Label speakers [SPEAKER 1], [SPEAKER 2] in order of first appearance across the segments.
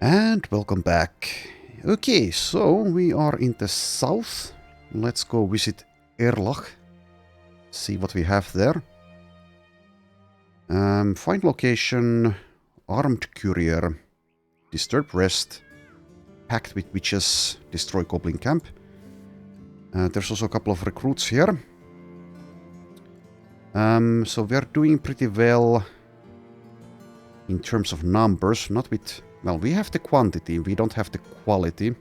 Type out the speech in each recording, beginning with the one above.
[SPEAKER 1] And welcome back. Okay, so we are in the south. Let's go visit Erlach. See what we have there. Find location. Armed courier. Disturb rest. Pact with witches. Destroy goblin camp. There's also a couple of recruits here. So we are doing pretty well in terms of numbers. Not with... Well, we have the quantity, we don't have the quality.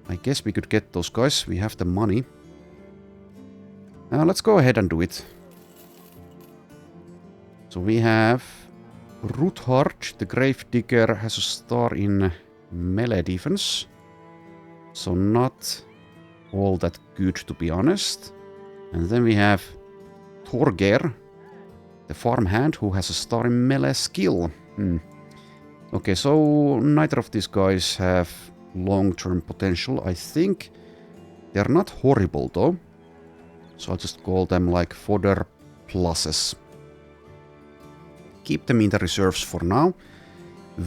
[SPEAKER 1] I guess we could get those guys, we have the money. Let's go ahead and do it. So we have Ruthard, the Gravedigger, has a star in melee defense. So not all that good, to be honest. And then we have Torger, the farmhand, who has a star in melee skill. Okay, so neither of these guys have long-term potential, I think. They're not horrible, though. So I'll just call them like fodder pluses. Keep them in the reserves for now.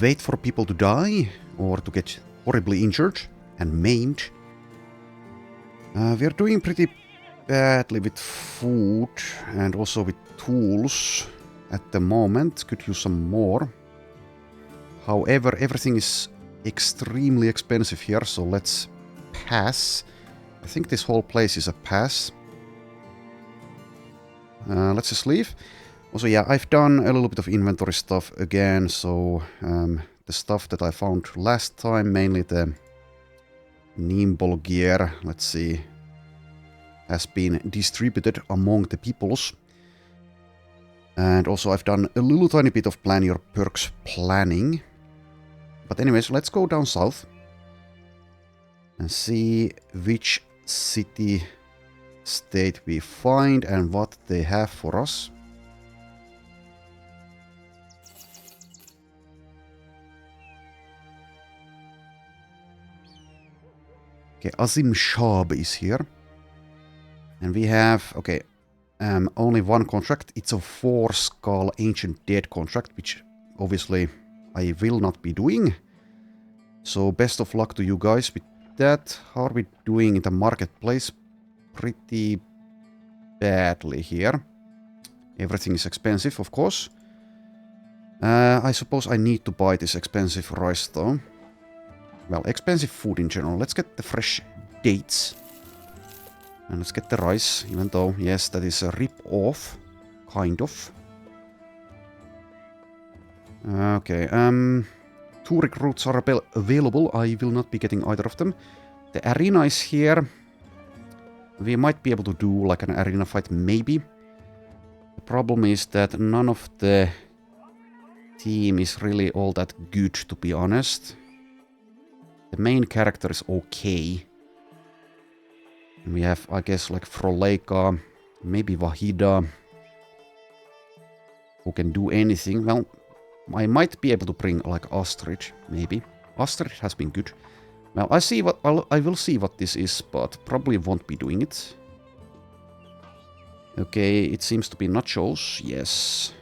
[SPEAKER 1] Wait for people to die or to get horribly injured and maimed. We're doing pretty badly with food and also with tools at the moment. Could use some more. However, everything is extremely expensive here, so let's pass. I think this whole place is a pass. Let's just leave. Also, yeah, I've done a little bit of inventory stuff again, so the stuff that I found last time, mainly the nimble gear, let's see, has been distributed among the peoples. And also I've done a little tiny bit of plan your perks planning. But anyways, let's go down south and see which city state we find and what they have for us. Okay, Azim Shab is here. And we have, okay, only one contract. It's a 4-skull Ancient Dead contract, which obviously I will not be doing. So best of luck to you guys with that. How are we doing in the marketplace? Pretty badly here. Everything is expensive, of course. I suppose I need to buy this expensive rice though. Well, expensive food in general. Let's get the fresh dates. And let's get the rice, even though, yes, that is a rip-off. Kind of. Okay, 2 recruits are available. I will not be getting either of them. The arena is here. We might be able to do like an arena fight, maybe. The problem is that none of the team is really all that good, to be honest. The main character is okay. We have, I guess, like Froleika, maybe Vahida, who can do anything. Well, I might be able to bring like Astrid, maybe. Astrid has been good. Well, I will see what this is, but probably won't be doing it. Okay, it seems to be nachos. Yes.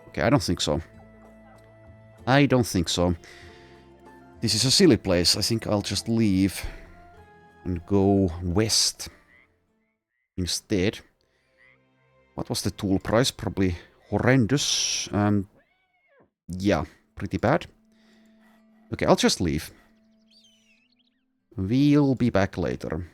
[SPEAKER 1] Okay, I don't think so. I don't think so. This is a silly place. I think I'll just leave and go west instead. What was the tool price? Probably horrendous. Yeah, pretty bad. Okay, I'll just leave. We'll be back later.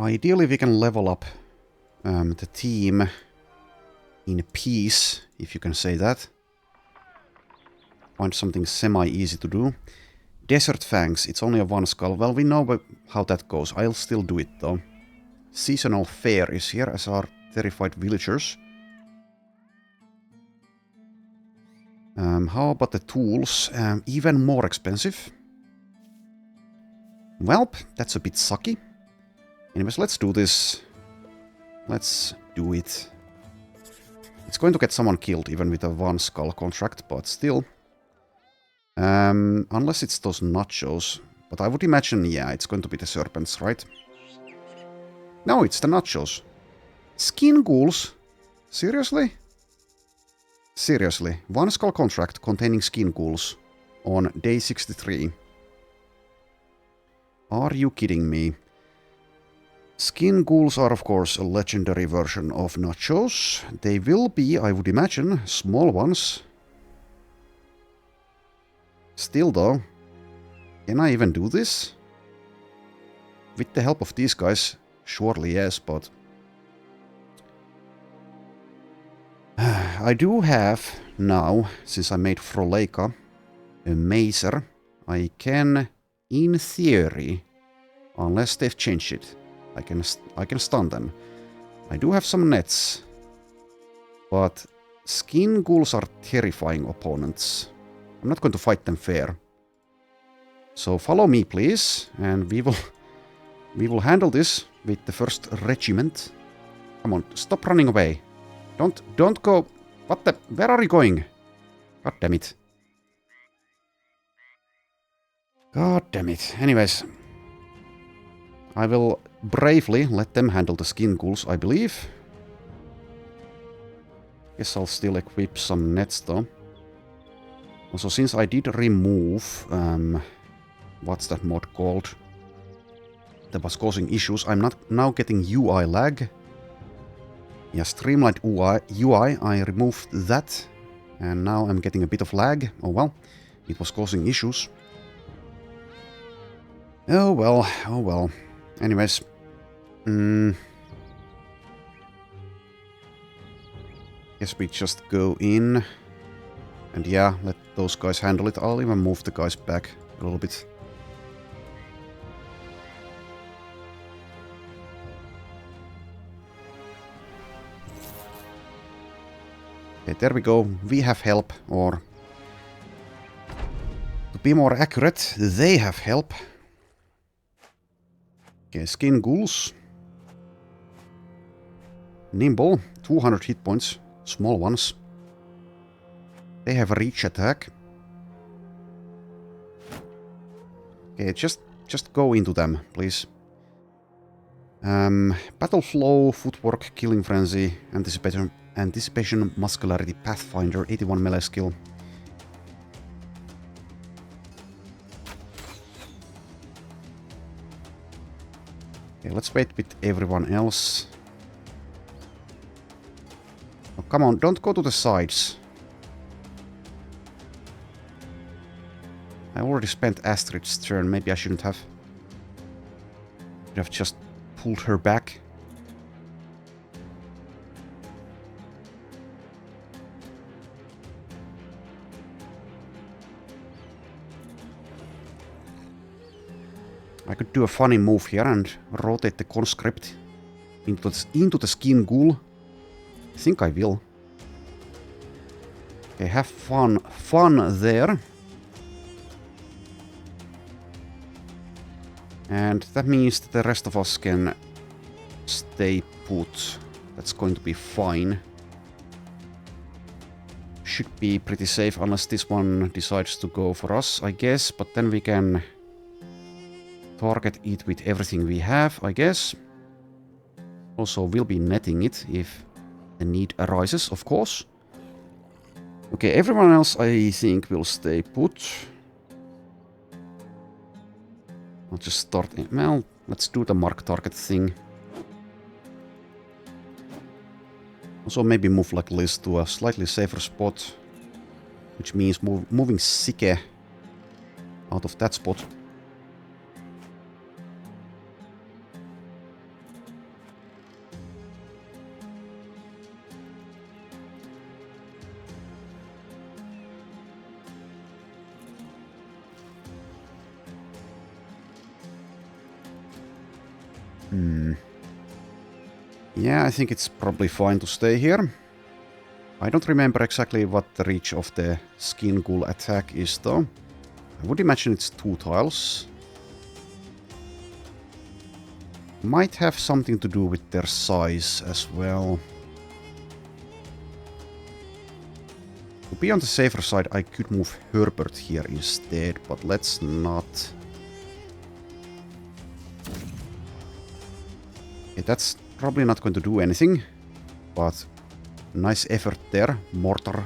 [SPEAKER 1] Ideally, we can level up the team in peace, if you can say that. Find something semi-easy to do. Desert Fangs, it's only a 1 skull. Well, we know how that goes. I'll still do it, though. Seasonal Fair is here, as are terrified villagers. How about the tools? Even more expensive. Welp, that's a bit sucky. Anyways, let's do this. Let's do it. It's going to get someone killed, even with a 1 skull contract, but still. Unless it's those nachos. But I would imagine, yeah, it's going to be the serpents, right? No, it's the nachos. Skin ghouls? Seriously? Seriously. One skull contract containing skin ghouls on day 63. Are you kidding me? Skin ghouls are of course a legendary version of nachos. They will be, I would imagine, small ones. Still though, can I even do this? With the help of these guys, surely yes, but... I do have now, since I made Froleika, a mazer. I can, in theory, unless they've changed it, I can stun them. I do have some nets, but skin ghouls are terrifying opponents. I'm not going to fight them fair. So follow me, please, and we will handle this with the first regiment. Come on, stop running away. Don't go. What the? Where are you going? God damn it. God damn it. Anyways, I will bravely let them handle the skin ghouls, I believe. Guess I'll still equip some nets though. Also, since I did remove what's that mod called? That was causing issues. I'm not now getting UI lag. Yeah, Streamlined UI, I removed that. And now I'm getting a bit of lag. Oh well, it was causing issues. Oh well, oh well. Anyways. Guess we just go in. And yeah, let those guys handle it. I'll even move the guys back a little bit. Okay, there we go. We have help, or to be more accurate, they have help. Okay, skin ghouls. Nimble, 200 hit points, small ones. They have a reach attack. Okay, just go into them, please. Battle flow, footwork, killing frenzy, anticipation, muscularity, pathfinder, 81 melee skill. Okay, let's wait with everyone else. Oh, come on, don't go to the sides. I already spent Astrid's turn, maybe I shouldn't have. Should have just pulled her back. I could do a funny move here and rotate the conscript into the skin ghoul. I think I will. Okay, have fun there. And that means that the rest of us can stay put. That's going to be fine. Should be pretty safe unless this one decides to go for us, I guess. But then we can target it with everything we have, I guess. Also, we'll be netting it if the need arises, of course. Okay, everyone else I think will stay put. I'll just start in. Well, let's do the mark target thing. Also maybe move like Liz to a slightly safer spot. Which means moving Sike out of that spot. Yeah, I think it's probably fine to stay here. I don't remember exactly what the reach of the skin ghoul attack is though. I would imagine it's 2 tiles. Might have something to do with their size as well. To be on the safer side, I could move Herbert here instead, but let's not. Okay, that's probably not going to do anything, but nice effort there, mortar.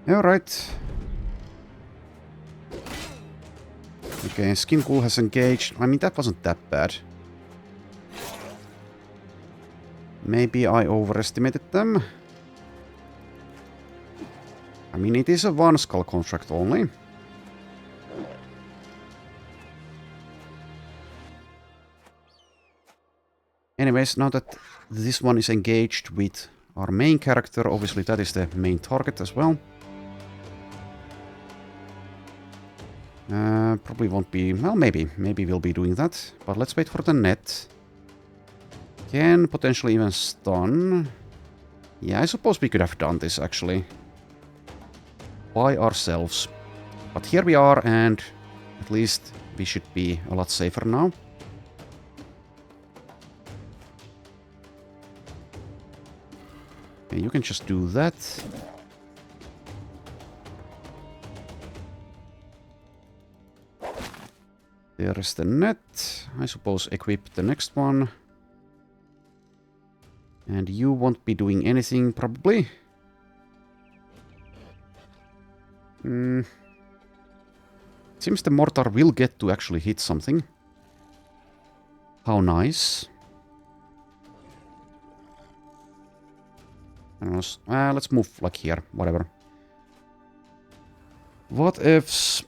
[SPEAKER 1] Alright. Okay, Skin Ghoul has engaged. I mean, that wasn't that bad. Maybe I overestimated them. I mean, it is a one skull contract only. Anyways, now that this one is engaged with our main character, obviously that is the main target as well. Probably won't be... well, maybe. Maybe we'll be doing that. But let's wait for the net. Can potentially even stun. Yeah, I suppose we could have done this, actually. By ourselves. But here we are, and at least we should be a lot safer now. Okay, you can just do that. There is the net. I suppose equip the next one. And you won't be doing anything, probably. Seems the mortar will get to actually hit something. How nice. I don't know. Let's move like here, whatever. What ifs?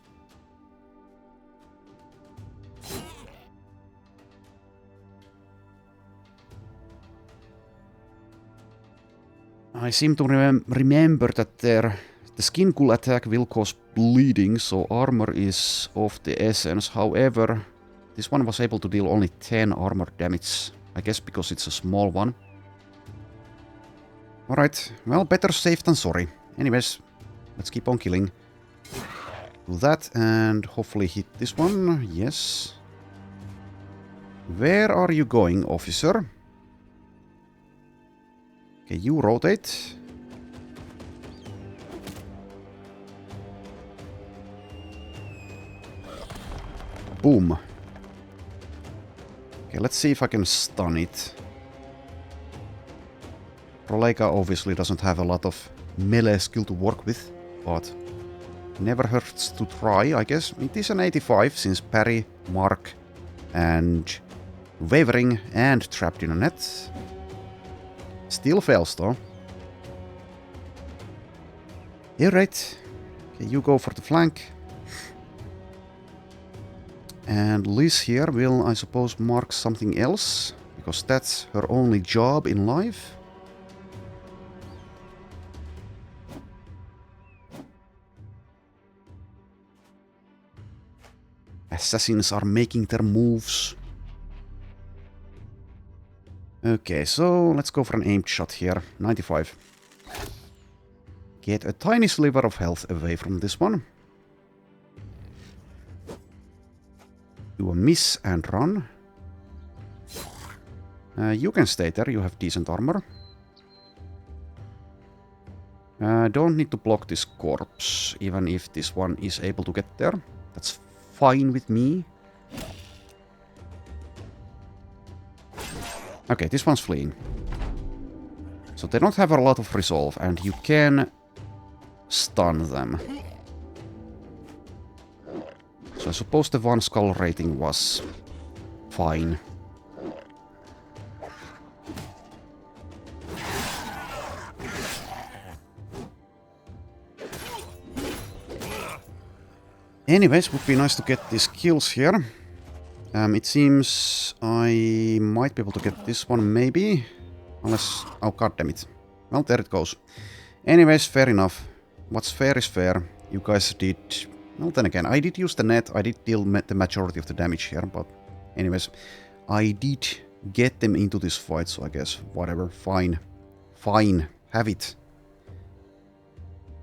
[SPEAKER 1] I seem to remember that the Skin Ghoul attack will cause bleeding, so armor is of the essence. However, this one was able to deal only 10 armor damage. I guess because it's a small one. Alright, well, better safe than sorry. Anyways, let's keep on killing. Do that and hopefully hit this one. Yes. Where are you going, officer? Okay, you rotate. Boom. Okay, let's see if I can stun it. Prolega obviously doesn't have a lot of melee skill to work with, but never hurts to try, I guess. It is an 85 since parry, mark, and wavering and trapped in a net. Still fails though. Alright. Okay, you go for the flank. And Liz here will, I suppose, mark something else, because that's her only job in life. Assassins are making their moves. Okay, so let's go for an aimed shot here. 95. Get a tiny sliver of health away from this one. Do a miss and run. You can stay there, you have decent armor. Don't need to block this corpse, even if this one is able to get there. That's fine with me. Okay, this one's fleeing. So they don't have a lot of resolve, and you can stun them. So I suppose the one skull rating was fine. Anyways, would be nice to get these kills here. It seems I might be able to get this one, maybe. Unless... oh, goddammit. Well, there it goes. Anyways, fair enough. What's fair is fair. You guys did... well, then again, I did use the net. I did deal the majority of the damage here, but... anyways, I did get them into this fight, so I guess whatever, fine. Fine, have it.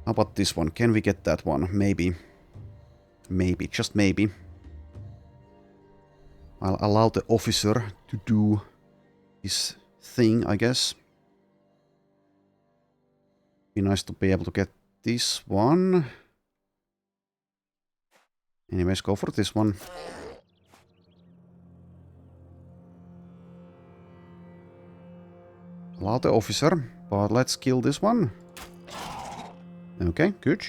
[SPEAKER 1] How about this one? Can we get that one? Maybe. Maybe, just maybe. I'll allow the officer to do his thing, I guess. Be nice to be able to get this one. Anyways, go for this one. Allow the officer, but let's kill this one. Okay, good.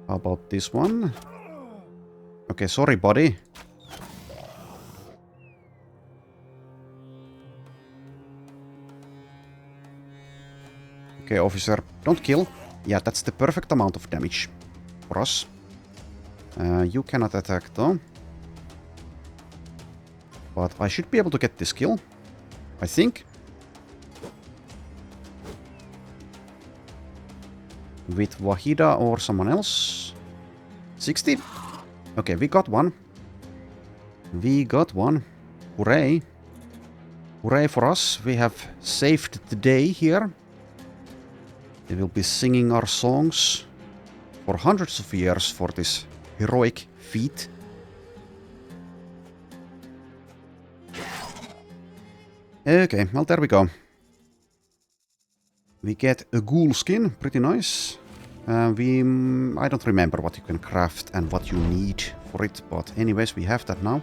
[SPEAKER 1] How about this one? Okay, sorry, buddy. Okay, officer, don't kill. Yeah, that's the perfect amount of damage for us. You cannot attack though. But I should be able to get this kill. I think. With Wahida or someone else. 60. Okay, we got one. We got one. Hooray. Hooray for us. We have saved the day here. They will be singing our songs for hundreds of years for this heroic feat. Okay, well there we go. We get a ghoul skin, pretty nice. I don't remember what you can craft and what you need for it, but anyways, we have that now.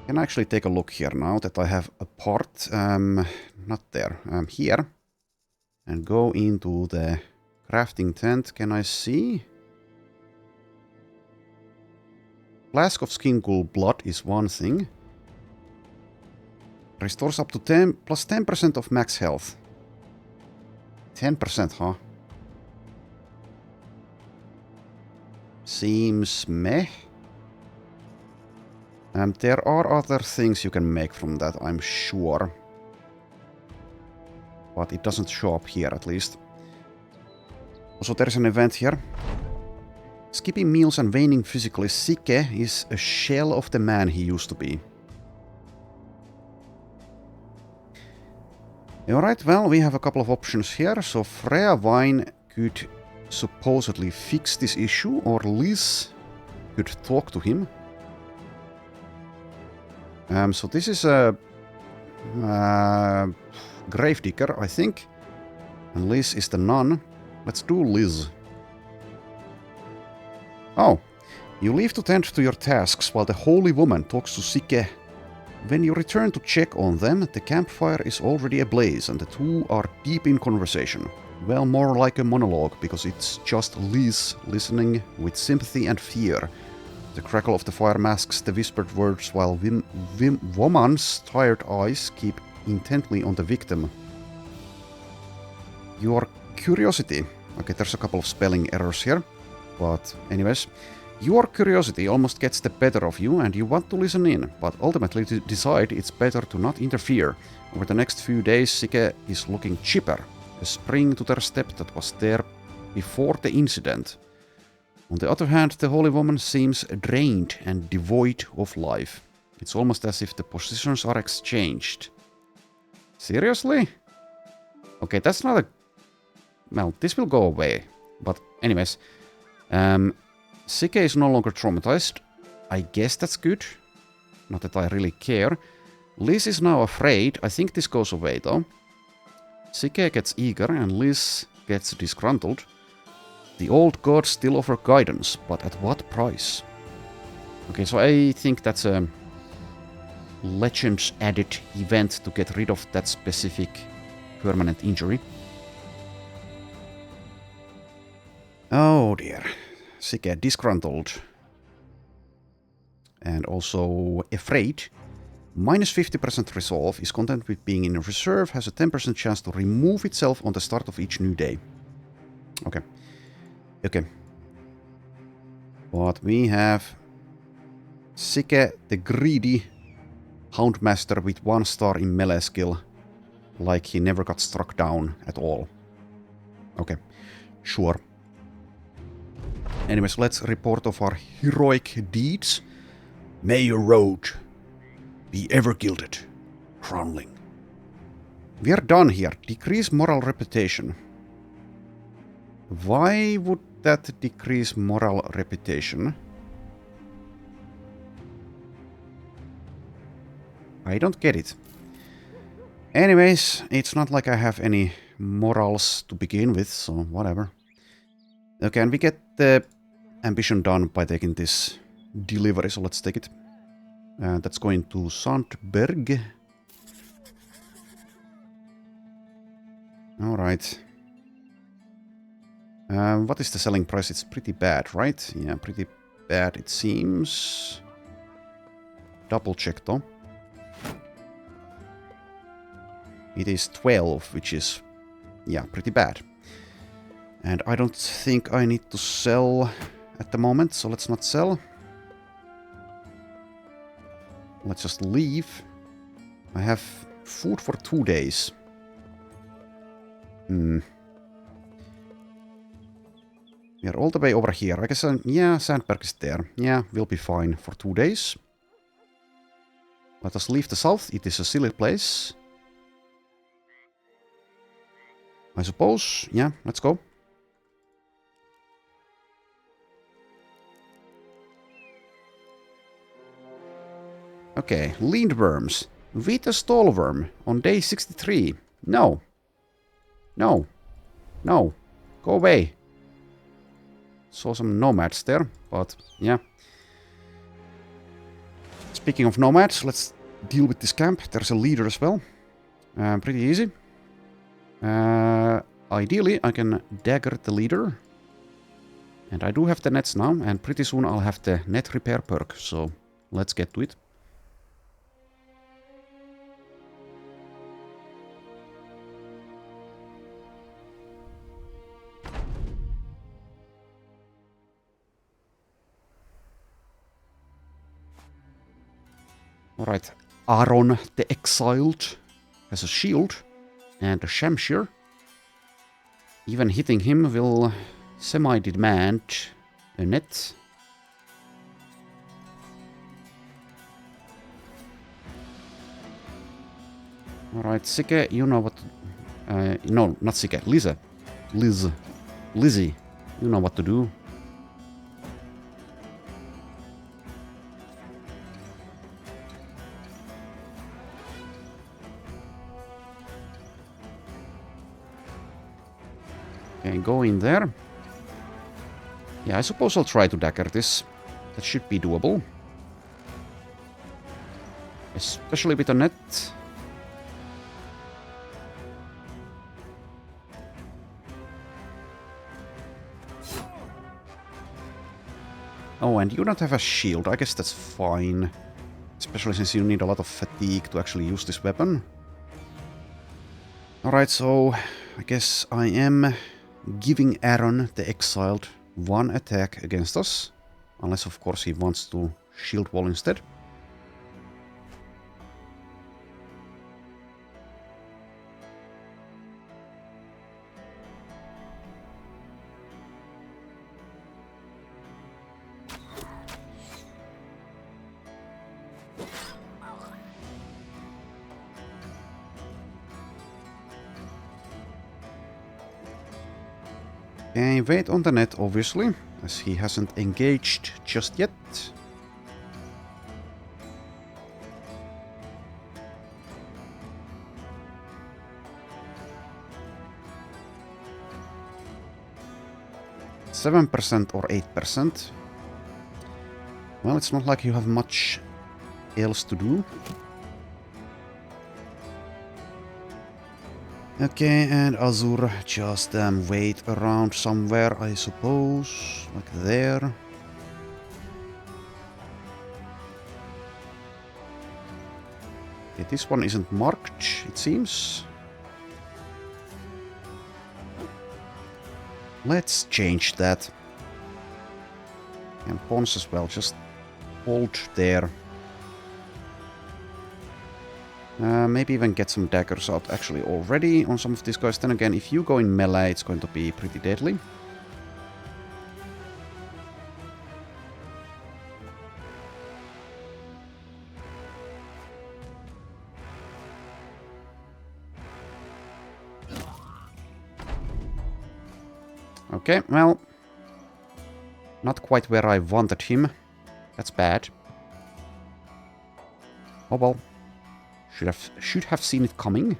[SPEAKER 1] Can I actually take a look here now that I have a part, not there, here. And go into the crafting tent. Can I see? Flask of skin ghoul blood is one thing. Restores up to 10 plus 10% of max health. 10%, huh? Seems meh. There are other things you can make from that, I'm sure. But it doesn't show up here, at least. Also, there's an event here. Skipping meals and waning physically, Sike is a shell of the man he used to be. Alright, well, we have a couple of options here. So Freya Wine could supposedly fix this issue, or Liz could talk to him. So this is a Gravedigger, I think. And Liz is the nun. Let's do Liz. Oh, you leave to tend to your tasks while the holy woman talks to Sike. When you return to check on them, the campfire is already ablaze and the two are deep in conversation. Well, more like a monologue, because it's just Liz listening with sympathy and fear. The crackle of the fire masks the whispered words while woman's tired eyes keep intently on the victim. Your curiosity... Okay, there's a couple of spelling errors here. But anyways, your curiosity almost gets the better of you and you want to listen in, but ultimately decide it's better to not interfere. Over the next few days, Sike is looking chipper, a spring to their step that was there before the incident. On the other hand, the holy woman seems drained and devoid of life. It's almost as if the positions are exchanged. Seriously? Okay, that's not a... Well, this will go away. But anyways... Sike is no longer traumatized. I guess that's good. Not that I really care. Liz is now afraid. I think this goes away though. Sike gets eager and Liz gets disgruntled. The old gods still offer guidance, but at what price? Okay, so I think that's a Legends added event to get rid of that specific permanent injury. Oh dear. Sike disgruntled. And also afraid. Minus 50% resolve, is content with being in a reserve, has a 10% chance to remove itself on the start of each new day. Okay. Okay. But we have Sike the greedy Houndmaster with 1 star in melee skill. Like he never got struck down at all. Okay. Sure. Anyways, let's report of our heroic deeds. May your road The ever-gilded Crownling. We are done here. Decrease moral reputation. Why would that decrease moral reputation? I don't get it. Anyways, it's not like I have any morals to begin with, so whatever. Okay, and we get the ambition done by taking this delivery, so let's take it. That's going to Sandberg. Alright. What is the selling price? It's pretty bad, right? Yeah, pretty bad it seems. Double check though. It is 12, which is, yeah, pretty bad. And I don't think I need to sell at the moment, so let's not sell. Let's just leave. I have food for 2 days. We are all the way over here. I guess, yeah, Sandberg is there. Yeah, we'll be fine for 2 days. Let us leave the south. It is a silly place. I suppose. Yeah, let's go. Okay, lindworms. Vita stallworm on day 63. No. No. No. Go away. Saw some nomads there, but yeah. Speaking of nomads, let's deal with this camp. There's a leader as well. Pretty easy. Ideally, I can dagger the leader. And I do have the nets now, and pretty soon I'll have the net repair perk, so let's get to it. Alright, Aaron the Exiled has a shield and a Shamshir. Even hitting him will semi-demand a net. Alright, Sike, you know what... no, not Sike, Lizzie. Lizzie, you know what to do. Okay, go in there. Yeah, I suppose I'll try to dagger this. That should be doable. Especially with a net. Oh, and you don't have a shield. I guess that's fine. Especially since you need a lot of fatigue to actually use this weapon. Alright, so I guess I am giving Aaron the Exiled one attack against us. Unless, of course, he wants to shield wall instead. Okay, wait on the net, obviously, as he hasn't engaged just yet. %7% or 8%. Well, it's not like you have much else to do. Okay, and Azur just wait around somewhere, I suppose. Like there. Okay, this one isn't marked, it seems. Let's change that. And pawns as well, just hold there. Maybe even get some daggers out actually already on some of these guys. Then again, if you go in melee, it's going to be pretty deadly. Okay, well, not quite where I wanted him. That's bad. Oh well. Should have seen it coming.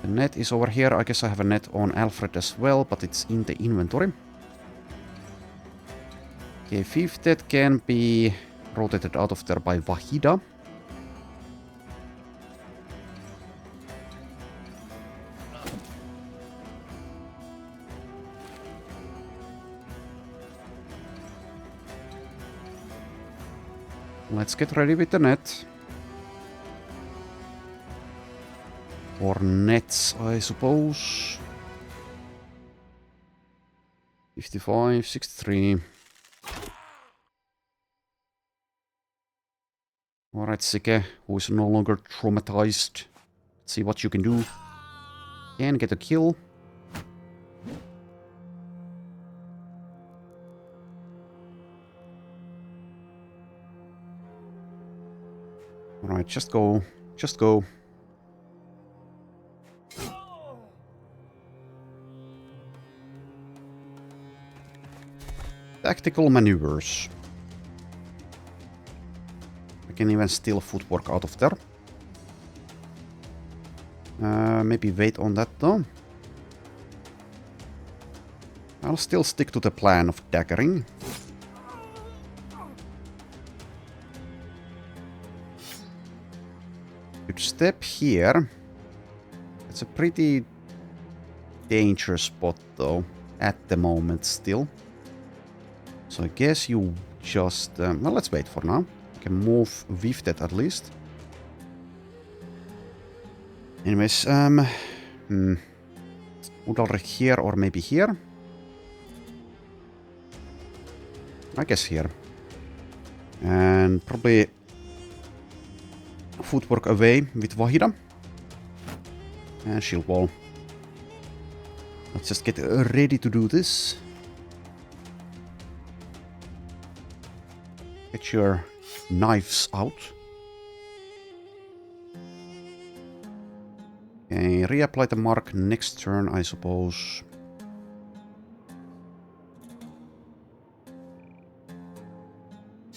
[SPEAKER 1] The net is over here. I guess I have a net on Alfred as well, but it's in the inventory. Okay, fifth net can be rotated out of there by Vahida. Let's get ready with the net. Or nets, I suppose. 55, 63. Alright, Sike, who is no longer traumatized. Let's see what you can do. Can get a kill. Alright, just go. Just go. Tactical maneuvers. I can even steal footwork out of there. Maybe wait on that though. I'll still stick to the plan of daggering. Good step here. It's a pretty dangerous spot though, at the moment still. So I guess you just... well, let's wait for now. I can move with that at least. Anyways, Udalric here or maybe here? I guess here. And probably footwork away with Vahida. And shield wall. Let's just get ready to do this. Get your knives out. Okay, reapply the mark next turn, I suppose.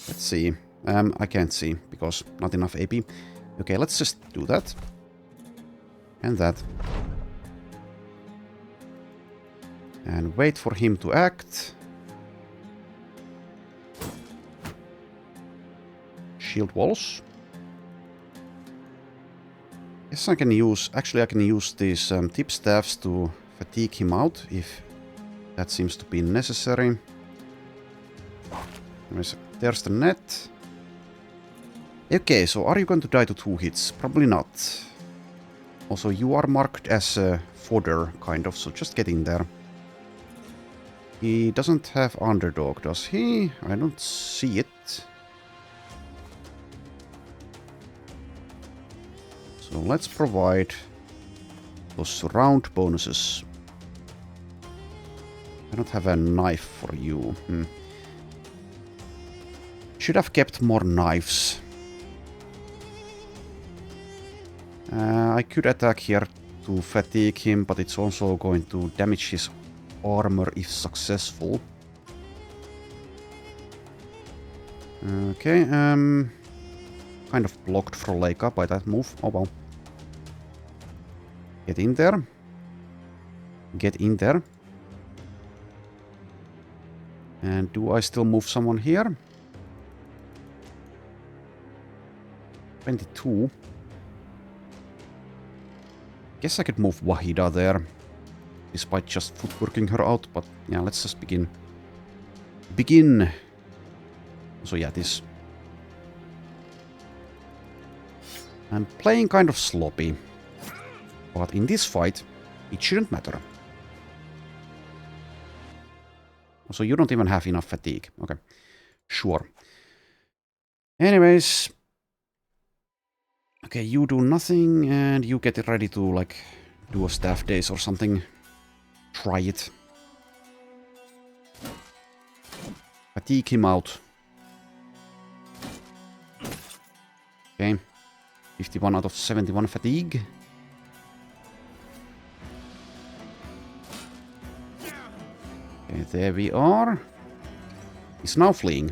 [SPEAKER 1] Let's see. I can't see because not enough AP. Okay, let's just do that. And that. And wait for him to act. Shield walls. Yes, I can use... Actually, I can use these tip staffs to fatigue him out if that seems to be necessary. Anyways, there's the net. Okay, so are you going to die to 2 hits? Probably not. Also, you are marked as fodder, kind of, so just get in there. He doesn't have underdog, does he? I don't see it. So let's provide those round bonuses. I don't have a knife for you. Should have kept more knives. I could attack here to fatigue him, but it's also going to damage his armor if successful. Okay, kind of blocked Froleika by that move. Oh well. Get in there. Get in there. And do I still move someone here? 22. Guess I could move Wahida there. Despite just footworking her out, but yeah, let's just begin. Begin! So yeah, this. I'm playing kind of sloppy. But in this fight, it shouldn't matter. So you don't even have enough fatigue. Okay. Sure. Anyways. Okay, you do nothing and you get it ready to, like, do a staff days or something. Try it. Fatigue him out. Okay. 51 out of 71 fatigue. Okay, there we are. He's now fleeing.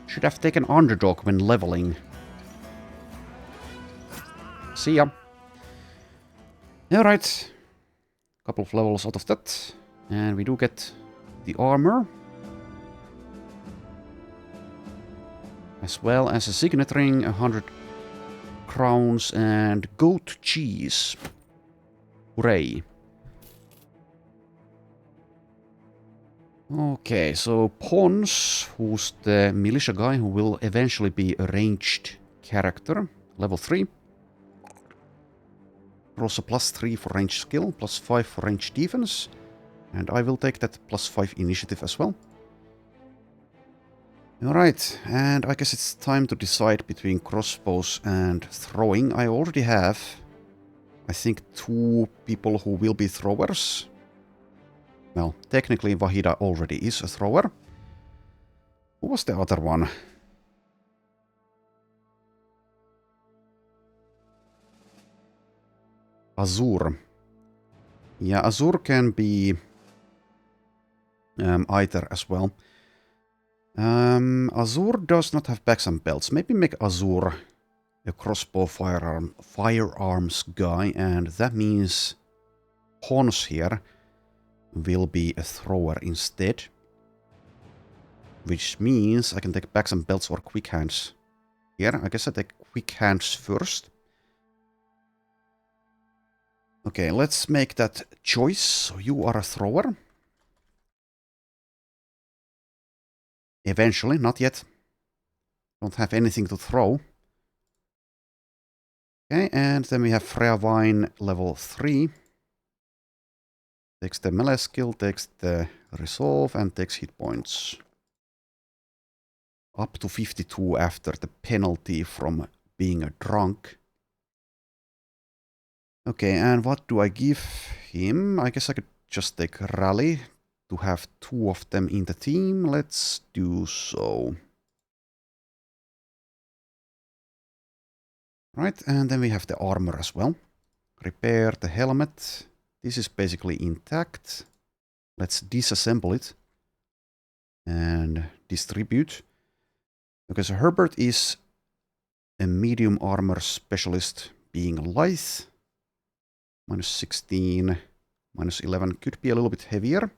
[SPEAKER 1] Should have taken underdog when leveling. See ya. Alright. Couple of levels out of that. And we do get the armor. As well as a signet ring, 100 crowns, and goat cheese. Hooray. Okay, so Pons, who's the militia guy who will eventually be a ranged character, level 3. Also +3 for range skill, +5 for range defense. And I will take that +5 initiative as well. Alright, and I guess it's time to decide between crossbows and throwing. I already have, I think, 2 people who will be throwers. Well, technically Vahida already is a thrower. Who was the other one? Azur. Yeah, Azur can be either as well. Azur does not have backs and belts. Maybe make Azur a crossbow firearms guy, and that means Pons here will be a thrower instead. Which means I can take backs and belts or quick hands. Here, I guess I take quick hands first. Okay, let's make that choice. So you are a thrower. Eventually, not yet. Don't have anything to throw. Okay, and then we have Freya level 3. Takes the melee skill, takes the resolve, and takes hit points. Up to 52 after the penalty from being a drunk. Okay, and what do I give him? I guess I could just take Rally to have 2 of them in the team. Let's do so. Right, and then we have the armor as well. Repair the helmet. This is basically intact. Let's disassemble it and distribute. Okay, so Herbert is a medium armor specialist, being lithe. -16, -11 could be a little bit heavier.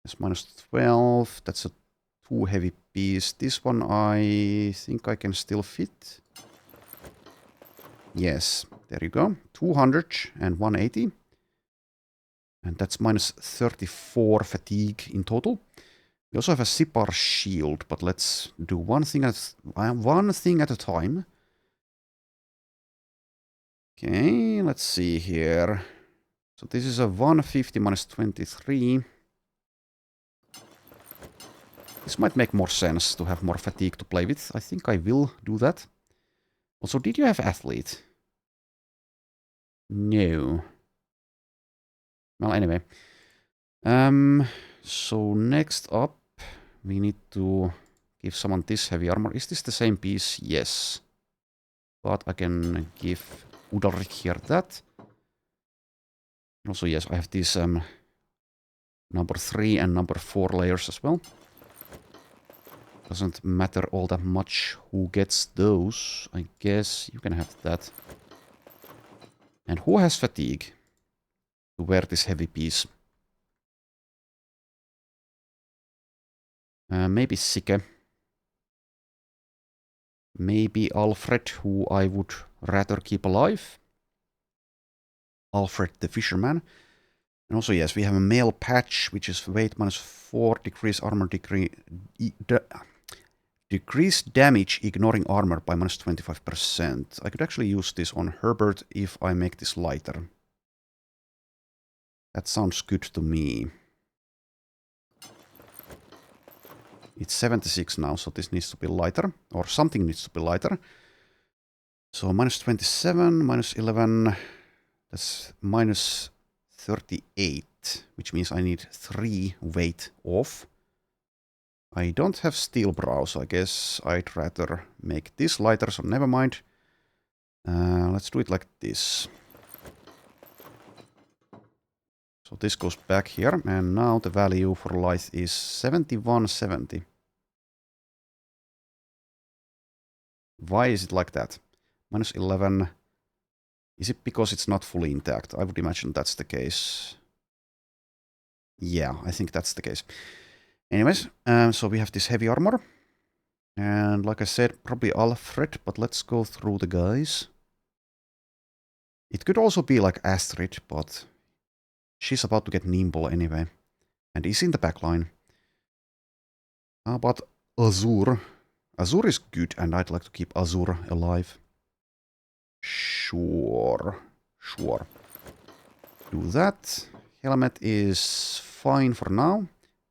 [SPEAKER 1] That's -12. That's a too heavy piece. This one I think I can still fit. Yes, there you go. 200 and 180. And that's -34 fatigue in total. We also have a Sipar shield, but let's do one thing at a time. Okay, let's see here. So this is a 150 -23. This might make more sense to have more fatigue to play with. I think I will do that. Also, did you have athlete? No. Well, anyway. So next up, we need to give someone this heavy armor. Is this the same piece? Yes. But I can give Udalrik here that. Also, yes, I have these number 3 and number 4 layers as well. Doesn't matter all that much who gets those. I guess you can have that. And who has fatigue to wear this heavy piece? Maybe Sike. Maybe Alfred, who I would rather keep alive. Alfred the Fisherman. And also, yes, we have a mail patch, which is weight -4, decrease armor, decrease damage ignoring armor by -25%. I could actually use this on Herbert if I make this lighter. That sounds good to me. It's 76 now, so this needs to be lighter. Or something needs to be lighter. So -27, -11. That's -38, which means I need 3 weight off. I don't have steel brow, so I guess I'd rather make this lighter, so never mind. Let's do it like this. So this goes back here, and now the value for light is 7170. Why is it like that? Minus 11. Is it because it's not fully intact? I would imagine that's the case. Yeah, I think that's the case. Anyways, so we have this heavy armor. And like I said, probably Alfred, but let's go through the guys. It could also be like Astrid, but she's about to get nimble anyway. And is in the backline. How about Azur? Azur is good, and I'd like to keep Azur alive. Sure. Do that. Helmet is fine for now.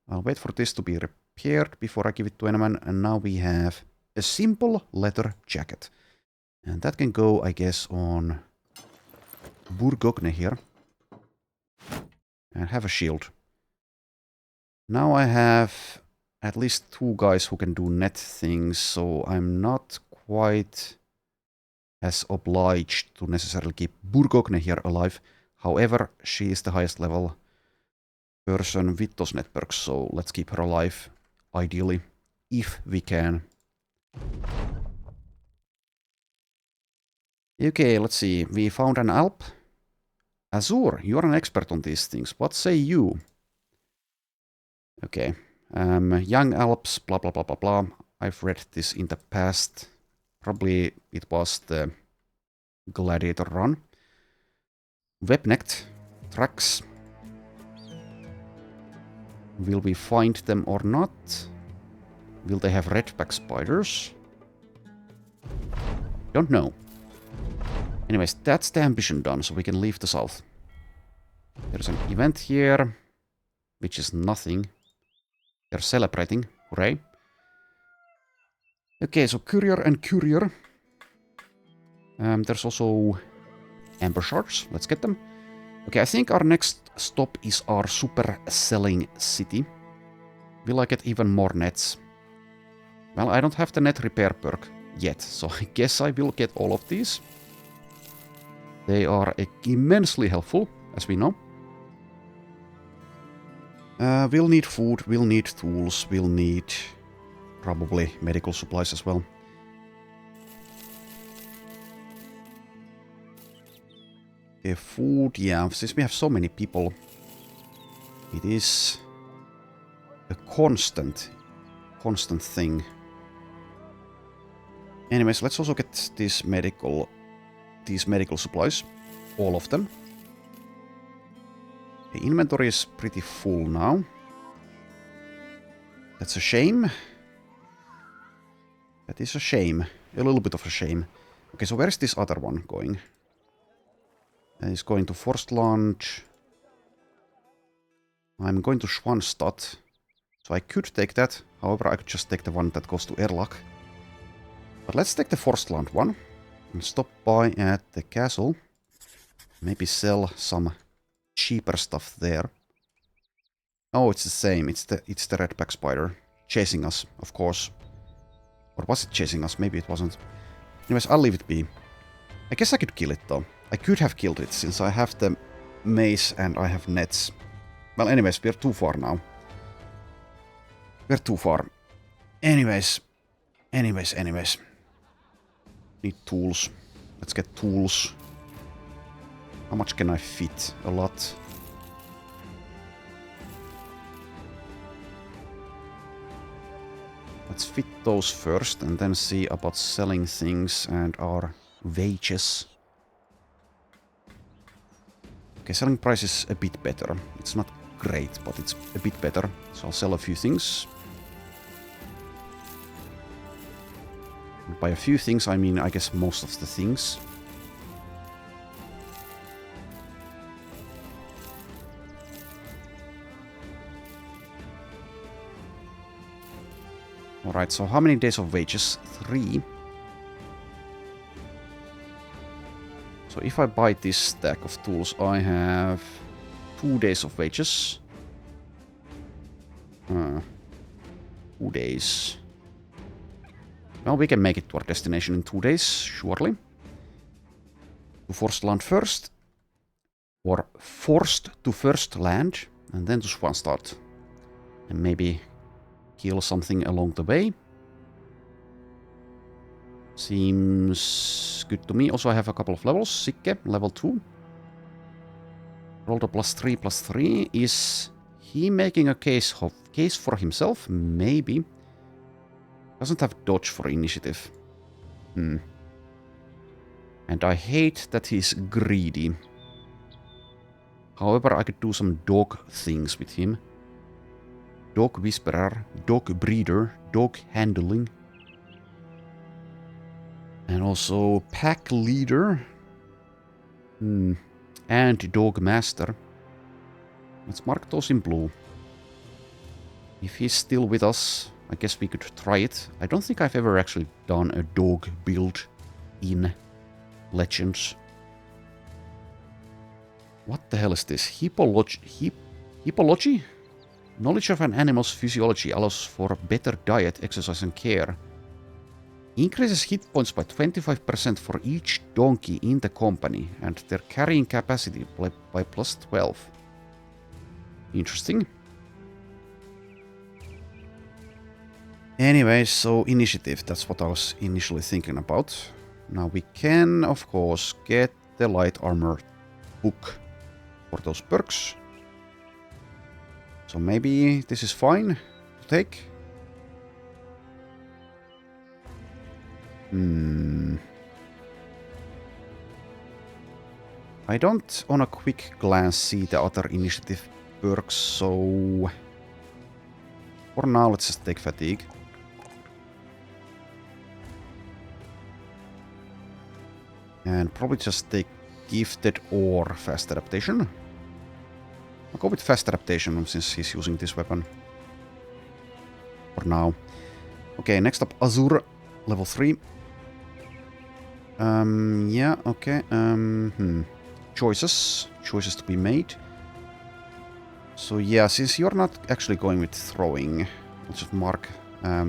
[SPEAKER 1] I'll wait for this to be repaired before I give it to anyone. And now we have a simple leather jacket. And that can go, I guess, on Burgogne here. And have a shield. Now I have at least 2 guys who can do net things, so I'm not quite as obliged to necessarily keep Burgogne here alive. However, she is the highest level person with those net perks, so let's keep her alive, ideally, if we can. Okay, let's see. We found an Alp. Azur, you are an expert on these things. What say you? Okay. Young Alps, blah blah blah blah blah. I've read this in the past. Probably it was the Gladiator run. Webnecked tracks. Will we find them or not? Will they have redback spiders? Don't know. Anyways, that's the ambition done, so we can leave the south. There's an event here, which is nothing. They're celebrating. Hooray. Okay, so courier and courier. There's also amber shards. Let's get them. Okay, I think our next stop is our super selling city. Will I get even more nets? Well, I don't have the net repair perk yet, so I guess I will get all of these. They are immensely helpful, as we know. We'll need food, we'll need tools, we'll need probably medical supplies as well. Okay, food, yeah, since we have so many people, it is a constant thing. Anyways, let's also get these medical supplies, all of them. The inventory is pretty full now. That's a shame. That is a shame. A little bit of a shame. Okay, so where is this other one going? He's going to Forstland. I'm going to Schwanstadt. So I could take that. However, I could just take the one that goes to Erlach. But let's take the Forstland one. And stop by at the castle. Maybe sell some cheaper stuff there. Oh, it's the same. It's the redback spider. Chasing us, of course. Or was it chasing us? Maybe it wasn't. Anyways, I'll leave it be. I guess I could kill it though. I could have killed it since I have the mace and I have nets. Well, anyways, we're too far now. We're too far. Anyways. Need tools. Let's get tools. How much can I fit? A lot. Let's fit those first and then see about selling things and our wages. Okay, selling price is a bit better. It's not great, but it's a bit better. So I'll sell a few things. And by a few things, I mean, I guess, most of the things. Alright, so how many days of wages? 3. So if I buy this stack of tools, I have 2 days of wages. 2 days. Well, we can make it to our destination in 2 days, surely. To Forstland first. or forced to first land and then to swan start. And maybe kill something along the way. Seems good to me. Also, I have a couple of levels. Sikke, level 2. Roll the +3/+3. Is he making a case for himself? Maybe. Doesn't have dodge for initiative. And I hate that he's greedy. However, I could do some dog things with him. Dog whisperer, dog breeder, dog handling. And also pack leader. And dog master. Let's mark those in blue. If he's still with us, I guess we could try it. I don't think I've ever actually done a dog build in Legends. What the hell is this? Hippology? Knowledge of an animal's physiology allows for better diet, exercise and care. Increases hit points by 25% for each donkey in the company and their carrying capacity by +12. Interesting. Anyway, so initiative, that's what I was initially thinking about. Now we can, of course, get the light armor book for those perks. So maybe this is fine to take. I don't on a quick glance see the other initiative perks, so for now let's just take fatigue. And probably just take gifted or fast adaptation. I'll go with fast adaptation since he's using this weapon. For now. Okay, next up Azure, level 3. Yeah, okay. Choices to be made. So yeah, since you're not actually going with throwing, let's just mark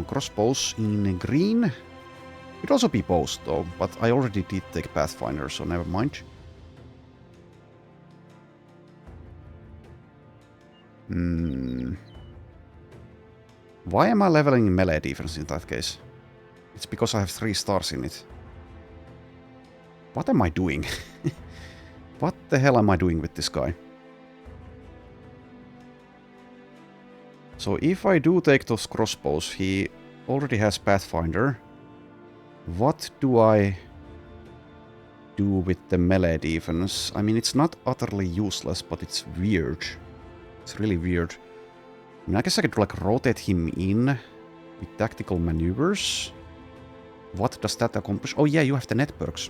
[SPEAKER 1] crossbows in green. Could also be bows though, but I already did take Pathfinder, so never mind. Why am I leveling melee defense in that case? It's because I have 3 stars in it. What am I doing? What the hell am I doing with this guy? So if I do take those crossbows, he already has Pathfinder. What do I do with the melee defense? I mean, it's not utterly useless, but it's weird. It's really weird. I mean, I guess I could like rotate him in with tactical maneuvers. What does that accomplish? Oh yeah, you have the net perks.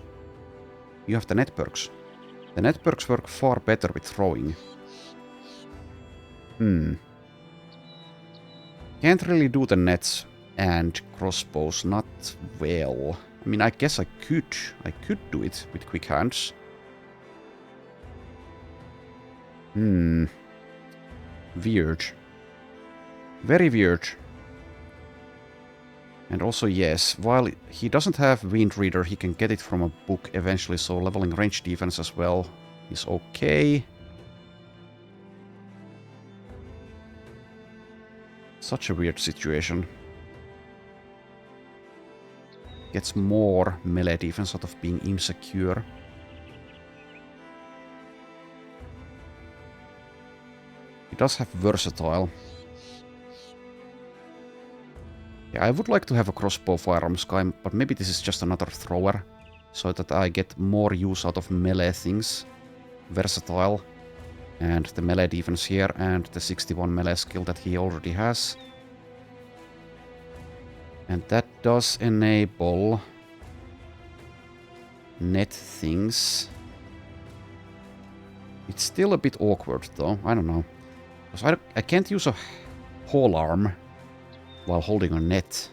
[SPEAKER 1] You have the net perks. The net perks work far better with throwing. Can't really do the nets and crossbows, not well. I mean, I guess I could do it with quick hands. Weird. Very weird. And also, yes, while he doesn't have Wind Reader, he can get it from a book eventually, so leveling range defense as well is okay. Such a weird situation. Gets more melee defense out of being insecure. He does have versatile. Yeah, I would like to have a crossbow firearms guy, but maybe this is just another thrower, so that I get more use out of melee things. Versatile. And the melee defense here, and the 61 melee skill that he already has. And that does enable net things. It's still a bit awkward though, I don't know. Because I can't use a pole arm while holding a net.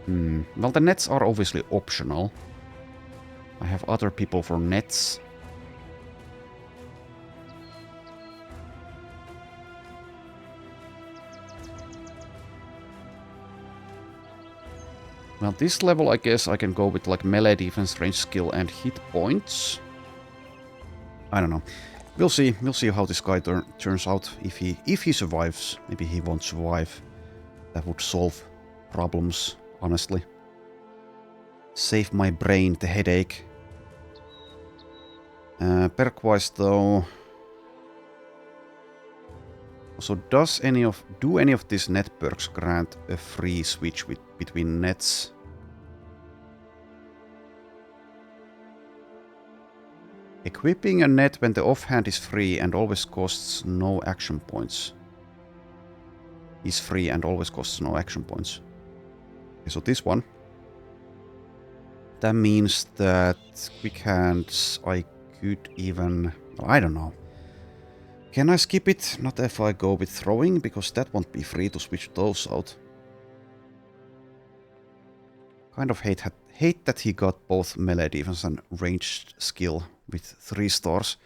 [SPEAKER 1] Well, the nets are obviously optional. I have other people for nets. Well, this level, I guess I can go with like melee defense, range skill, and hit points. I don't know. We'll see. We'll see how this guy turns out. If he survives, maybe he won't survive. That would solve problems, honestly. Save my brain the headache. Perk-wise, though. So, do any of these net perks grant a free switch between nets? Equipping a net when the offhand is free and always costs no action points. Is free and always costs no action points. Okay, so this one. That means that quick hands I could even... I don't know. Can I skip it? Not if I go with throwing, because that won't be free to switch those out. Kind of hate that he got both melee defense and ranged skill with 3 stars.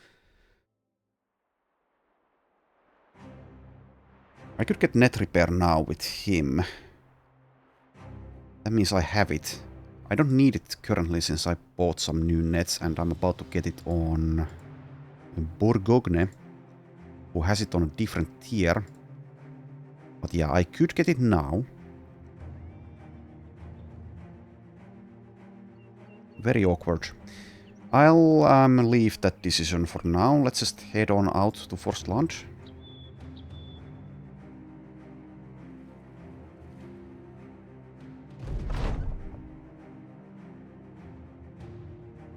[SPEAKER 1] I could get net repair now with him. That means I have it. I don't need it currently since I bought some new nets and I'm about to get it on Bourgogne, who has it on a different tier. But yeah, I could get it now. Very awkward. I'll leave that decision for now. Let's just head on out to forced launch.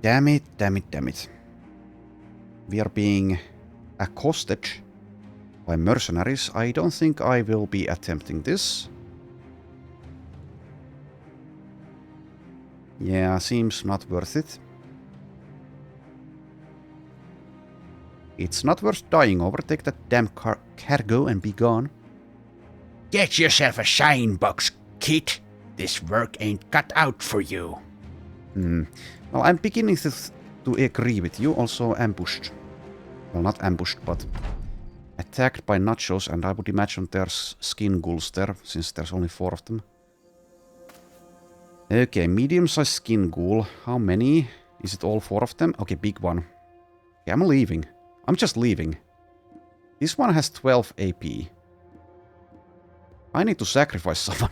[SPEAKER 1] Damn it, damn it, damn it. We are being accosted by mercenaries. I don't think I will be attempting this. Yeah, seems not worth it. It's not worth dying over. Take that damn cargo and be gone.
[SPEAKER 2] Get yourself a shine box, kid. This work ain't cut out for you.
[SPEAKER 1] Well, I'm beginning to agree with you. Also ambushed. Well, not ambushed, but attacked by nachos, and I would imagine there's skin ghouls there, since there's only 4 of them. Okay, medium-sized skin ghoul. How many? Is it all 4 of them? Okay, big one. Okay, I'm leaving. I'm just leaving. This one has 12 AP. I need to sacrifice someone.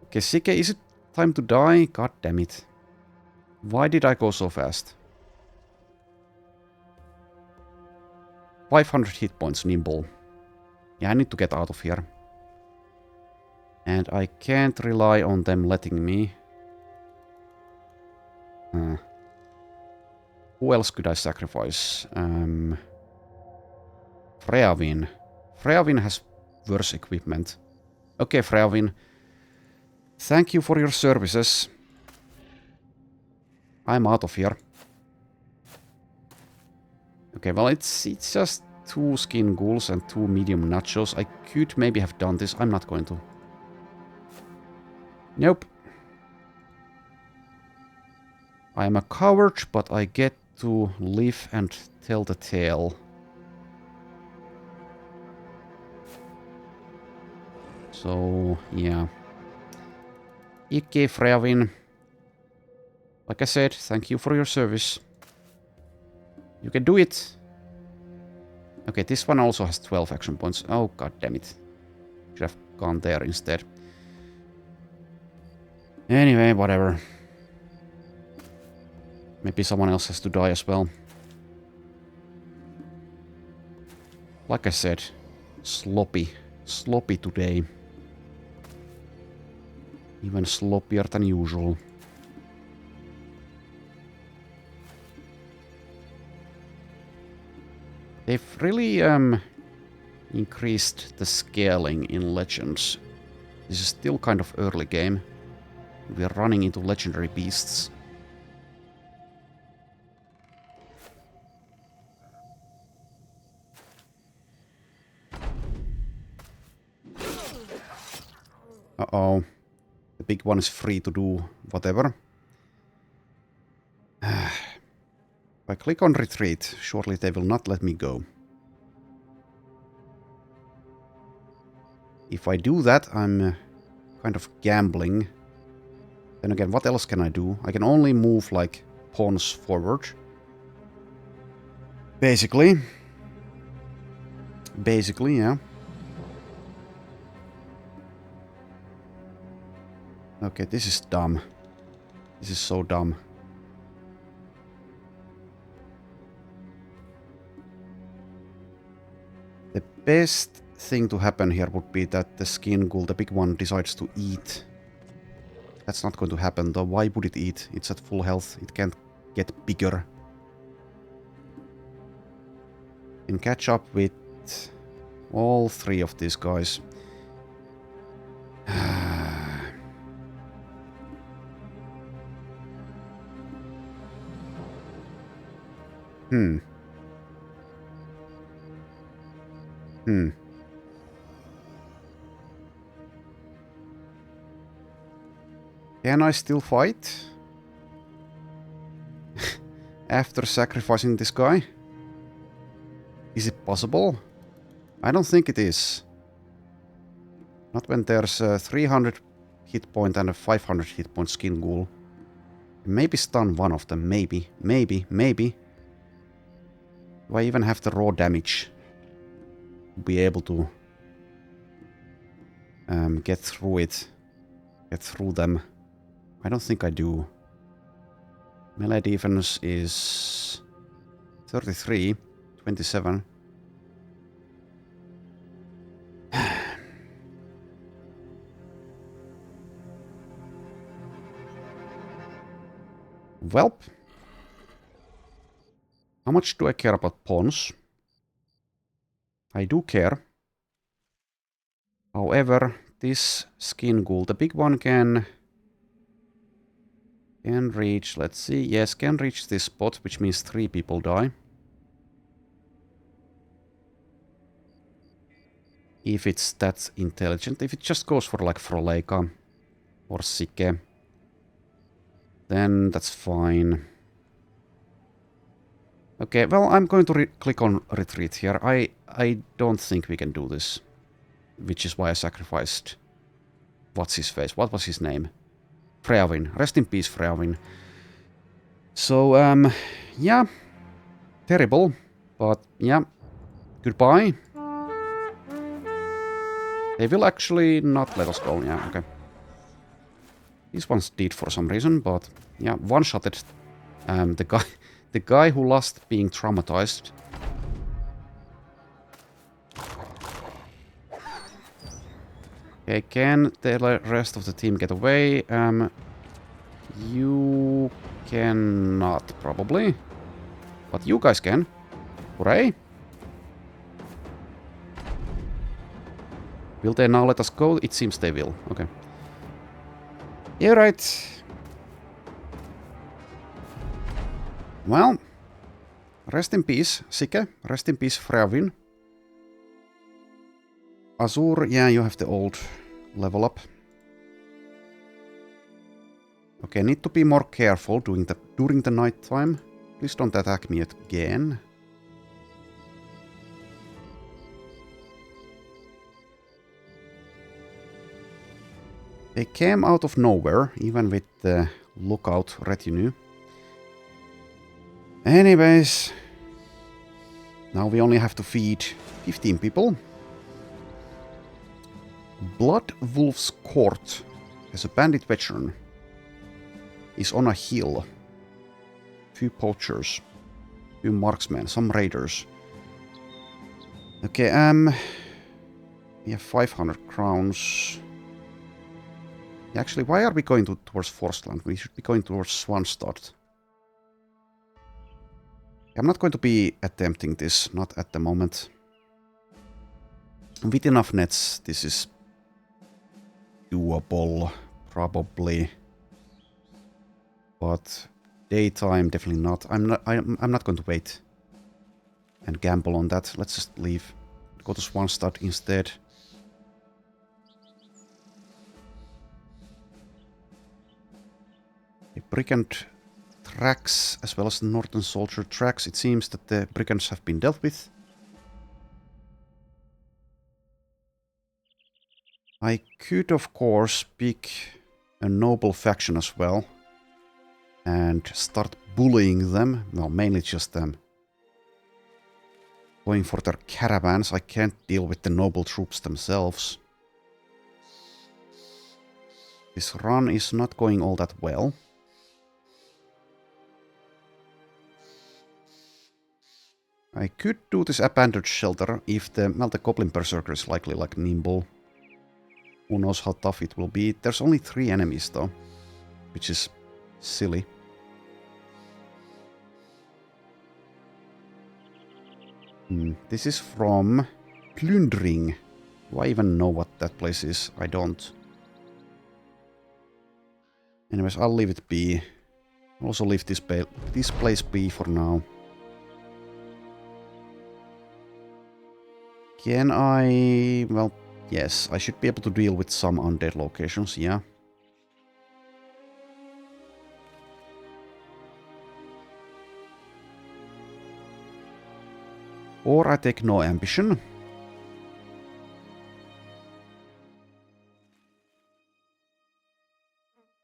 [SPEAKER 1] Okay, Sike, is it time to die? God damn it. Why did I go so fast? 500 hit points, nimble. Yeah, I need to get out of here. And I can't rely on them letting me. Who else could I sacrifice? Freavin. Freavin has worse equipment. Okay, Freavin. Thank you for your services. I'm out of here. Okay, well, it's just 2 skin ghouls and 2 medium nachos. I could maybe have done this. I'm not going to. Nope. I am a coward, but I get to live and tell the tale. So, yeah. Ikke Freavin. Like I said, thank you for your service. You can do it. Okay, this one also has 12 action points. Oh, god damn it. Should have gone there instead. Anyway, whatever. Maybe someone else has to die as well. Like I said, sloppy. Sloppy today. Even sloppier than usual. They've really increased the scaling in Legends. This is still kind of early game. We are running into legendary beasts. Uh-oh. The big one is free to do whatever. If I click on retreat, surely they will not let me go. If I do that, I'm kind of gambling Then again, what else can I do? I can only move, like, pawns forward. Basically. Basically, yeah. Okay, this is dumb. This is so dumb. The best thing to happen here would be that the skin ghoul, the big one, decides to eat. That's not going to happen though. Why would it eat? It's at full health. It can't get bigger. Can catch up with all three of these guys. Hmm. Can I still fight? After sacrificing this guy? Is it possible? I don't think it is. Not when there's a 300 hit point and a 500 hit point skin ghoul. Maybe stun one of them. Maybe. Do I even have the raw damage to be able to get through it? Get through them? I don't think I do. Melee defense is 33, 27. Welp. How much do I care about pawns? I do care. However, this skin ghoul, the big one can reach, let's see, yes, can reach this spot, which means 3 people die. If it's that intelligent. If it just goes for like Froleika or Sike, then that's fine. Okay, well, I'm going to click on retreat here. I don't think we can do this. Which is why I sacrificed... What's his face? What was his name? Freawin. Rest in peace, Freawin. So, yeah. Terrible. But, yeah. Goodbye. They will actually not let us go. Yeah, okay. These ones did for some reason, but... Yeah, one-shotted the guy who lost being traumatized. Okay, can the rest of the team get away? You cannot, probably. But you guys can. Hooray! Will they now let us go? It seems they will. Okay. Yeah, right. Well, rest in peace, Sike. Rest in peace, Freawin. Azur, yeah, you have the old level up. Okay, need to be more careful during the night time. Please don't attack me again. They came out of nowhere, even with the lookout retinue. Anyways, now we only have to feed 15 people. Blood Wolf's Court has a bandit veteran. Is on a hill. Few poachers. Few marksmen. Some raiders. Okay, we have 500 crowns. Actually, why are we going towards Forstland? We should be going towards Swanstad. I'm not going to be attempting this, not at the moment. With enough nets, this is doable, probably. But daytime, definitely not. I'm not going to wait and gamble on that. Let's just leave. Go to Swanstad instead. The brigand tracks, as well as the Northern Soldier tracks. It seems that the brigands have been dealt with. I could, of course, pick a noble faction as well. And start bullying them. Well, mainly just them. Going for their caravans. I can't deal with the noble troops themselves. This run is not going all that well. I could do this abandoned shelter if the Goblin Berserker is likely like nimble. Who knows how tough it will be. There's only 3 enemies though, which is silly. This is from Plundering. Do I even know what that place is? I don't. Anyways, I'll leave it be. I'll also leave this place be for now. Can I... well, yes, I should be able to deal with some undead locations, yeah. Or I take no ambition.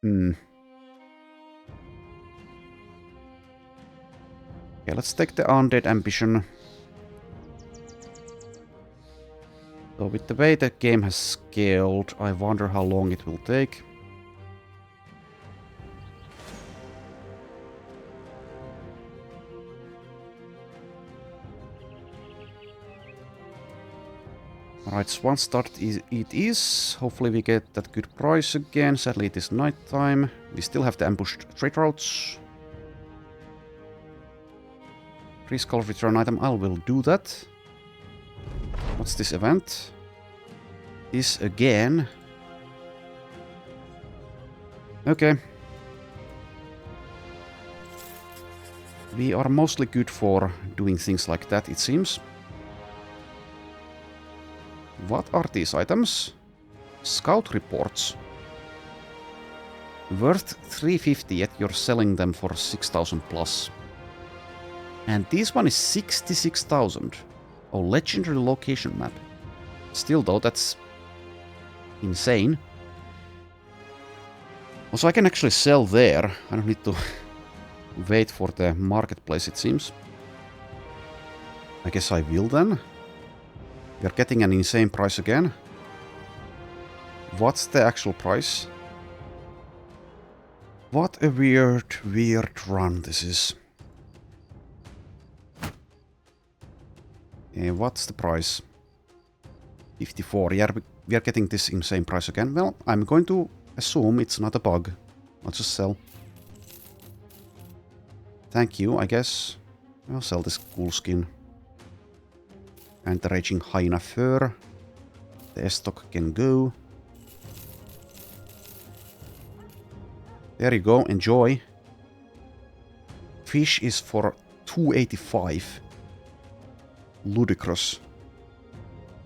[SPEAKER 1] Okay, let's take the undead ambition. So with the way the game has scaled, I wonder how long it will take. Alright, Swan Start it is. Hopefully we get that good price again. Sadly it is night time. We still have the ambushed trade routes. Pre-skull return item, I will do that. What's this event? This again. Okay. We are mostly good for doing things like that, it seems. What are these items? Scout reports. Worth 350, yet you're selling them for 6,000 plus. And this one is 66,000. Oh, legendary location map. Still though, that's insane. Also, I can actually sell there. I don't need to wait for the marketplace, it seems. I guess I will then. We are getting an insane price again. What's the actual price? What a weird run this is. What's the price? 54. Yeah, we are getting this insane price again. Well, I'm going to assume it's not a bug. I'll just sell. Thank you, I guess. I'll sell this cool skin. And the Raging Hyena fur. The S-stock can go. There you go, enjoy. Fish is for 285. Ludicrous.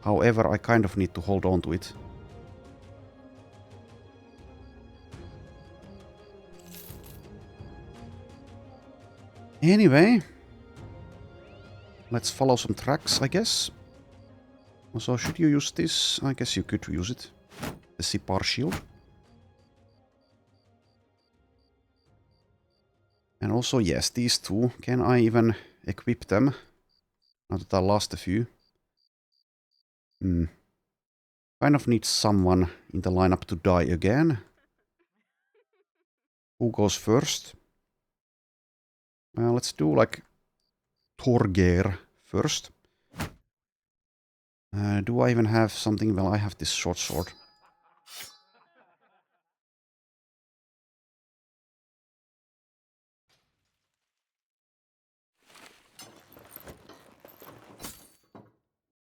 [SPEAKER 1] However, I kind of need to hold on to it. Anyway. Let's follow some tracks, I guess. Also, should you use this? I guess you could use it. The Sipar shield. And also, yes, these two. Can I even equip them? Now that I lost a few. Kind of need someone in the lineup to die again. Who goes first? Well, let's do like Torgeir first. Do I even have something? Well, I have this short sword.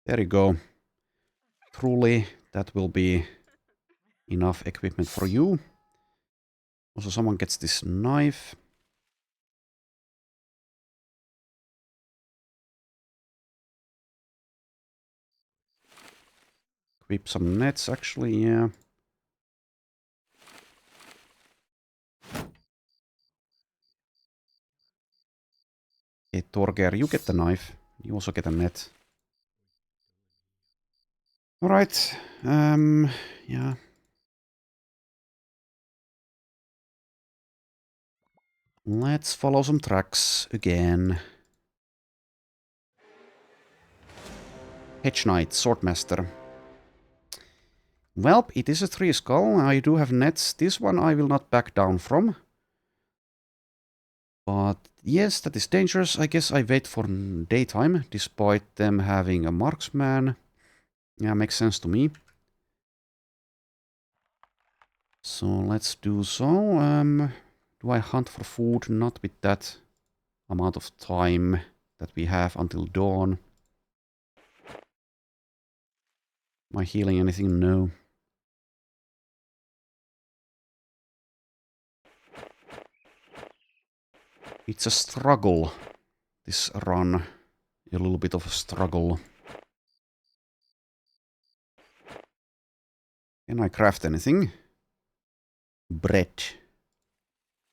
[SPEAKER 1] There you go. Truly, that will be enough equipment for you. Also, someone gets this knife. Equip some nets, actually, yeah. Okay, Torgeir, you get the knife. You also get a net. Alright, yeah. Let's follow some tracks again. Hedge Knight, Swordmaster. Well, it is a 3 skull. I do have nets. This one I will not back down from. But yes, that is dangerous. I guess I wait for daytime, despite them having a marksman. Yeah, makes sense to me. So let's do so. Do I hunt for food? Not with that amount of time that we have until dawn. Am I healing anything? No. It's a struggle, this run. A little bit of a struggle. Can I craft anything? Bread.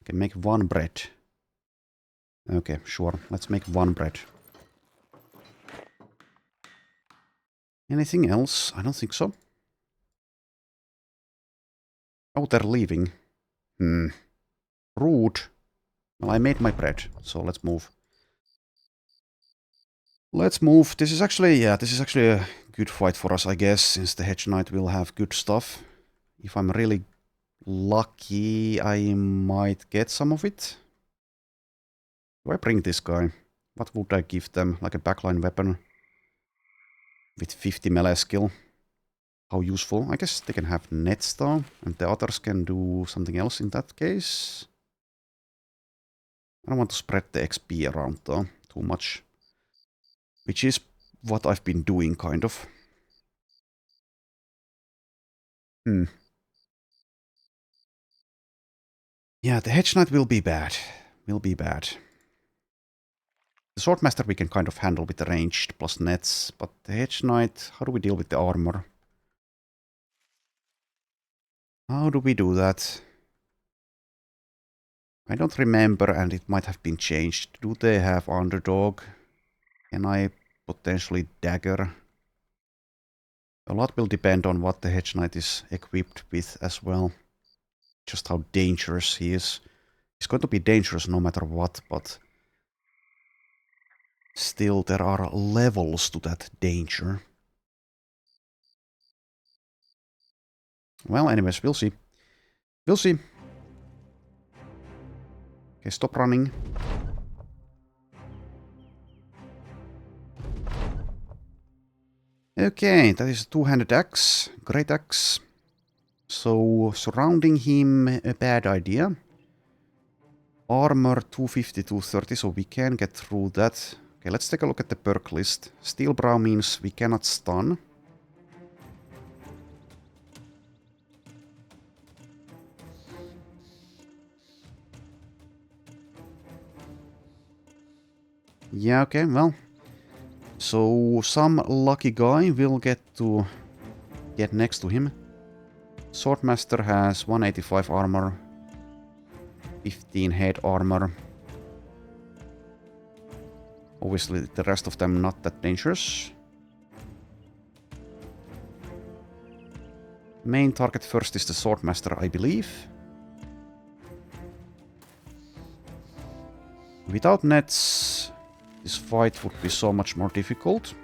[SPEAKER 1] I can make 1 bread. Okay, sure. Let's make 1 bread. Anything else? I don't think so. Oh, they're leaving. Rude. Well, I made my bread, so let's move. Let's move. This is actually a good fight for us, I guess, since the Hedge Knight will have good stuff. If I'm really lucky, I might get some of it. Do I bring this guy? What would I give them? Like a backline weapon? With 50 melee skill. How useful? I guess they can have nets though, and the others can do something else in that case. I don't want to spread the XP around though, too much. Which is what I've been doing, kind of. Yeah, the Hedge Knight will be bad. Will be bad. The Swordmaster we can kind of handle with the ranged plus nets, but the Hedge Knight, how do we deal with the armor? How do we do that? I don't remember, and it might have been changed. Do they have Underdog? Can I potentially dagger? A lot will depend on what the Hedge Knight is equipped with as well. Just how dangerous he is. He's going to be dangerous no matter what, but still there are levels to that danger. Well, anyways, we'll see. We'll see. Okay, stop running. Okay, that is a 2-handed axe. Great axe. So, surrounding him, a bad idea. Armor 250, 230, so we can get through that. Okay, let's take a look at the perk list. Steel Brow means we cannot stun. Yeah, okay, well. So, some lucky guy will get to get next to him. Swordmaster has 185 armor. 15 head armor. Obviously, the rest of them not that dangerous. Main target first is the Swordmaster, I believe. Without nets, this fight would be so much more difficult.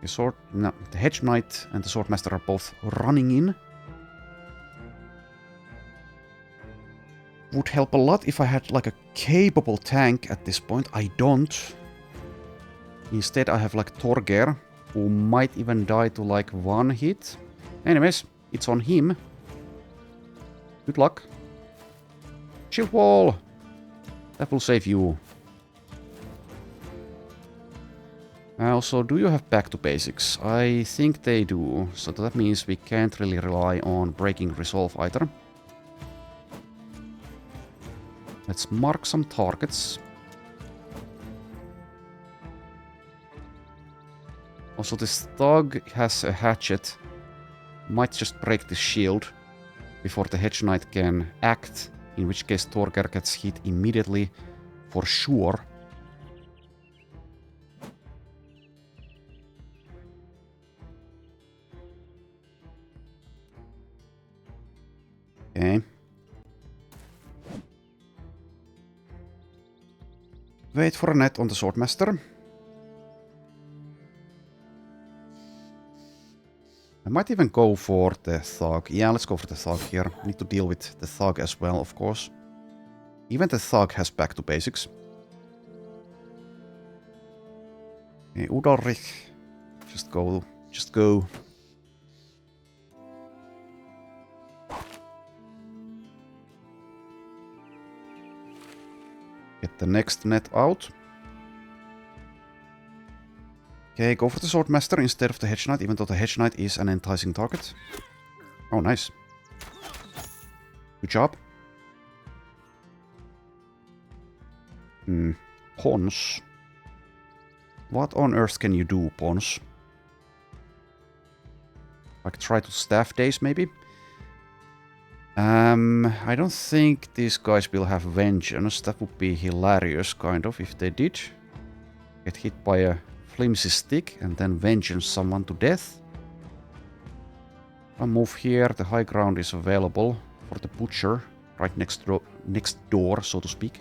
[SPEAKER 1] The Hedge Knight and the Swordmaster are both running in. Would help a lot if I had like a capable tank at this point. I don't. Instead I have like Torger, who might even die to like 1 hit. Anyways, it's on him. Good luck. Shield wall! That will save you. Also, do you have back to basics? I think they do, so that means we can't really rely on breaking resolve either. Let's mark some targets. Also, this thug has a hatchet. Might just break the shield before the Hedge Knight can act, in which case Torger gets hit immediately for sure. Okay. Wait for a net on the Swordmaster. I might even go for the Thug. Yeah, let's go for the Thug here. Need to deal with the Thug as well, of course. Even the Thug has back to basics. Okay, Udalrich. Just go. Just go. Get the next net out. Okay, go for the Swordmaster instead of the Hedge Knight, even though the Hedge Knight is an enticing target. Oh, nice. Good job. Pawns. What on earth can you do, Pawns? Like try to staff days, maybe? I don't think these guys will have vengeance. That would be hilarious, kind of, if they did. Get hit by a flimsy stick and then vengeance someone to death. I'll move here. The high ground is available for the butcher. Right next door, so to speak.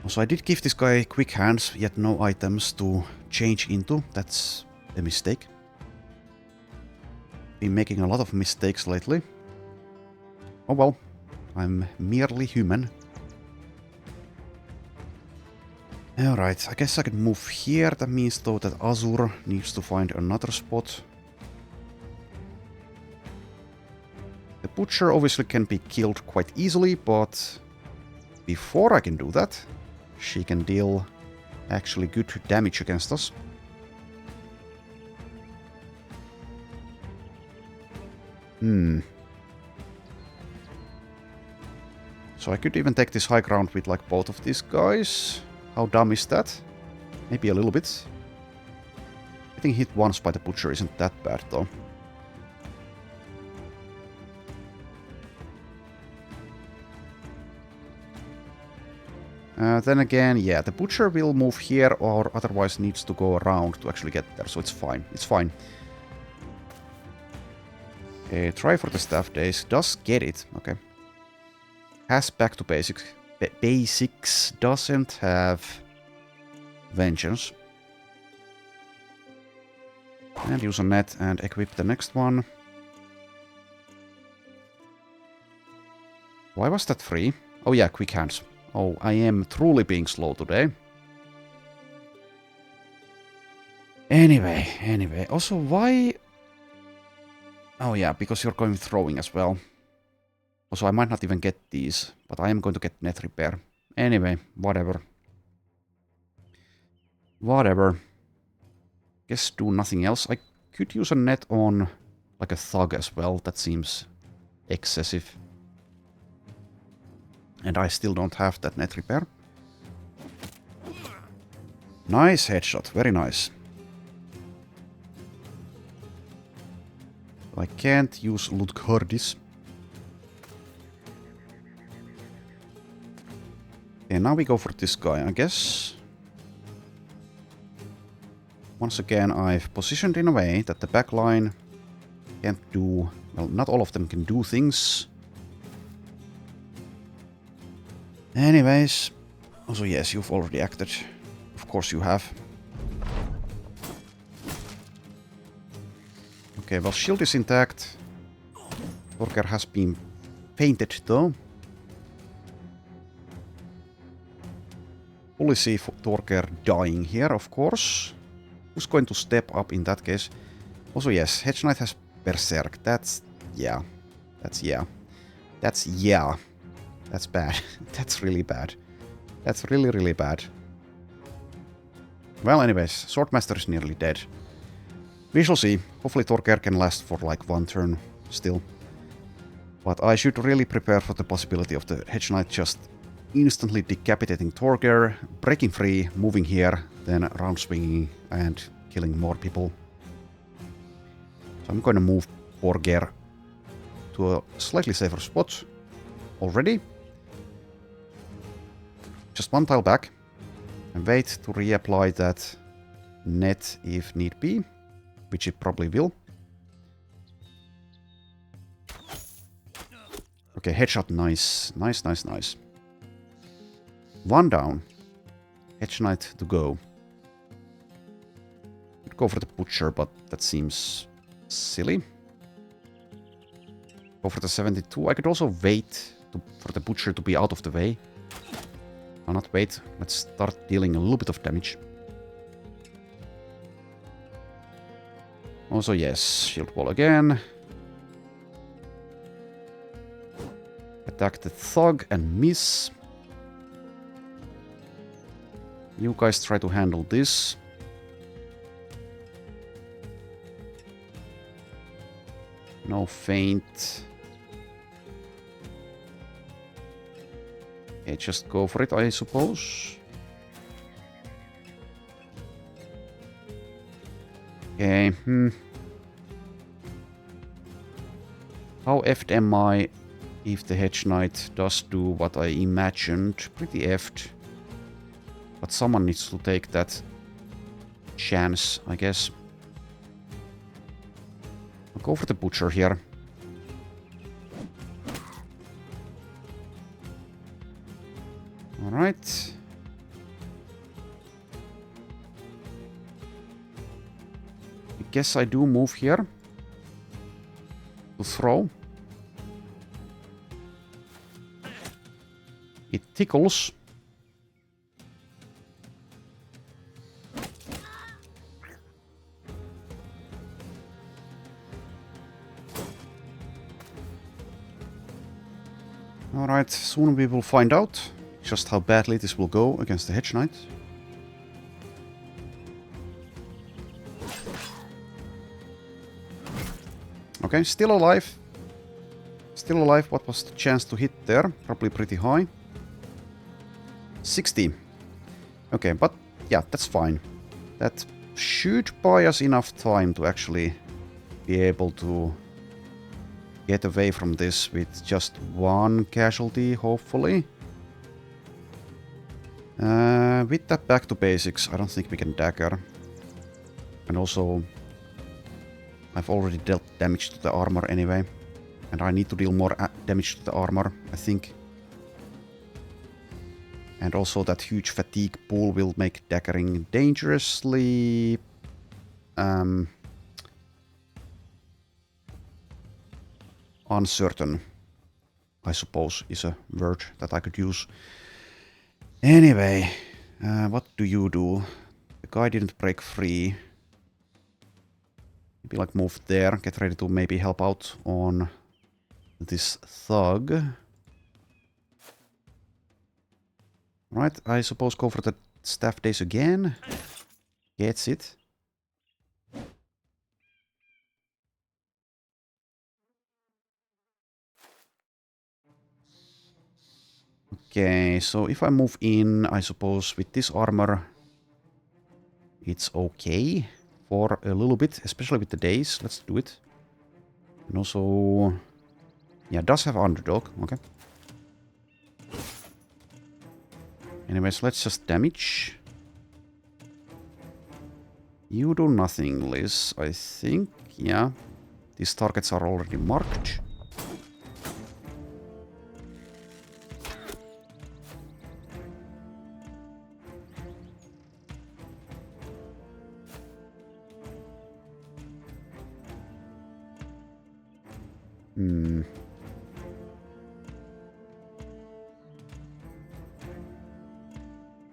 [SPEAKER 1] Also, I did give this guy quick hands, yet no items to change into. That's a mistake. Been making a lot of mistakes lately. Oh well, I'm merely human. Alright, I guess I could move here. That means though that Azur needs to find another spot. The butcher obviously can be killed quite easily, but before I can do that, she can deal actually good damage against us. So I could even take this high ground with like both of these guys. How dumb is that? Maybe a little bit. Getting hit once by the butcher isn't that bad though. Then again, yeah, the butcher will move here or otherwise needs to go around to actually get there, so it's fine. It's fine. Okay, try for the staff days. Does get it. Okay. Has back to basics. Basics doesn't have vengeance. And use a net and equip the next one. Why was that free? Oh yeah, quick hands. Oh, I am truly being slow today. Anyway. Also, why... Oh yeah, because you're going throwing as well. Also, I might not even get these, but I am going to get net repair. Anyway, whatever. Guess do nothing else. I could use a net on like a thug as well. That seems excessive. And I still don't have that net repair. Nice headshot, very nice. I can't use Ludgardis. Okay, now we go for this guy, I guess. Once again, I've positioned in a way that the backline can't do... Well, not all of them can do things. Anyways. Also, yes, you've already acted. Of course you have. Okay, well, shield is intact. Torker has been painted, though. Fully see Torker dying here, of course. Who's going to step up in that case? Also, yes, Hedge Knight has Berserk. That's... yeah. That's bad. That's really bad. That's really, really bad. Well, anyways, Swordmaster is nearly dead. We shall see. Hopefully Torker can last for like one turn still. But I should really prepare for the possibility of the Hedge Knight just instantly decapitating Torker, breaking free, moving here, then round swinging and killing more people. So I'm going to move Torker to a slightly safer spot already. Just one tile back and wait to reapply that net if need be, which it probably will. Okay, headshot, nice. Nice, nice, nice. One down. Hedge Knight to go. Could go for the Butcher, but that seems silly. Go for the 72. I could also wait for the Butcher to be out of the way. I'll not wait. Let's start dealing a little bit of damage. Also, yes, Shield Wall again. Attack the Thug and miss. You guys try to handle this. No feint. Okay, just go for it, I suppose. Okay, How effed am I if the Hedge Knight does do what I imagined? Pretty effed. But someone needs to take that chance, I guess. I'll go for the Butcher here. Alright. I guess I do move here. To throw. It tickles. Alright, soon we will find out just how badly this will go against the Hedge Knight. Okay, still alive. Still alive. What was the chance to hit there? Probably pretty high. 60. Okay, but yeah, that's fine. That should buy us enough time to actually be able to get away from this with just one casualty, hopefully. With that back to basics, I don't think we can dagger. And also, I've already dealt damage to the armor anyway. And I need to deal more damage to the armor, I think. And also that huge fatigue pool will make daggering dangerously... uncertain, I suppose, is a word that I could use. Anyway, what do you do? The guy didn't break free. Maybe like move there, get ready to maybe help out on this thug. Right, I suppose go for the staff days again. Gets it. Okay, so if I move in, I suppose with this armor, it's okay for a little bit, especially with the days. Let's do it. And also, yeah, does have underdog. Okay. Anyways, let's just damage. You do nothing, Liz, I think. Yeah, these targets are already marked.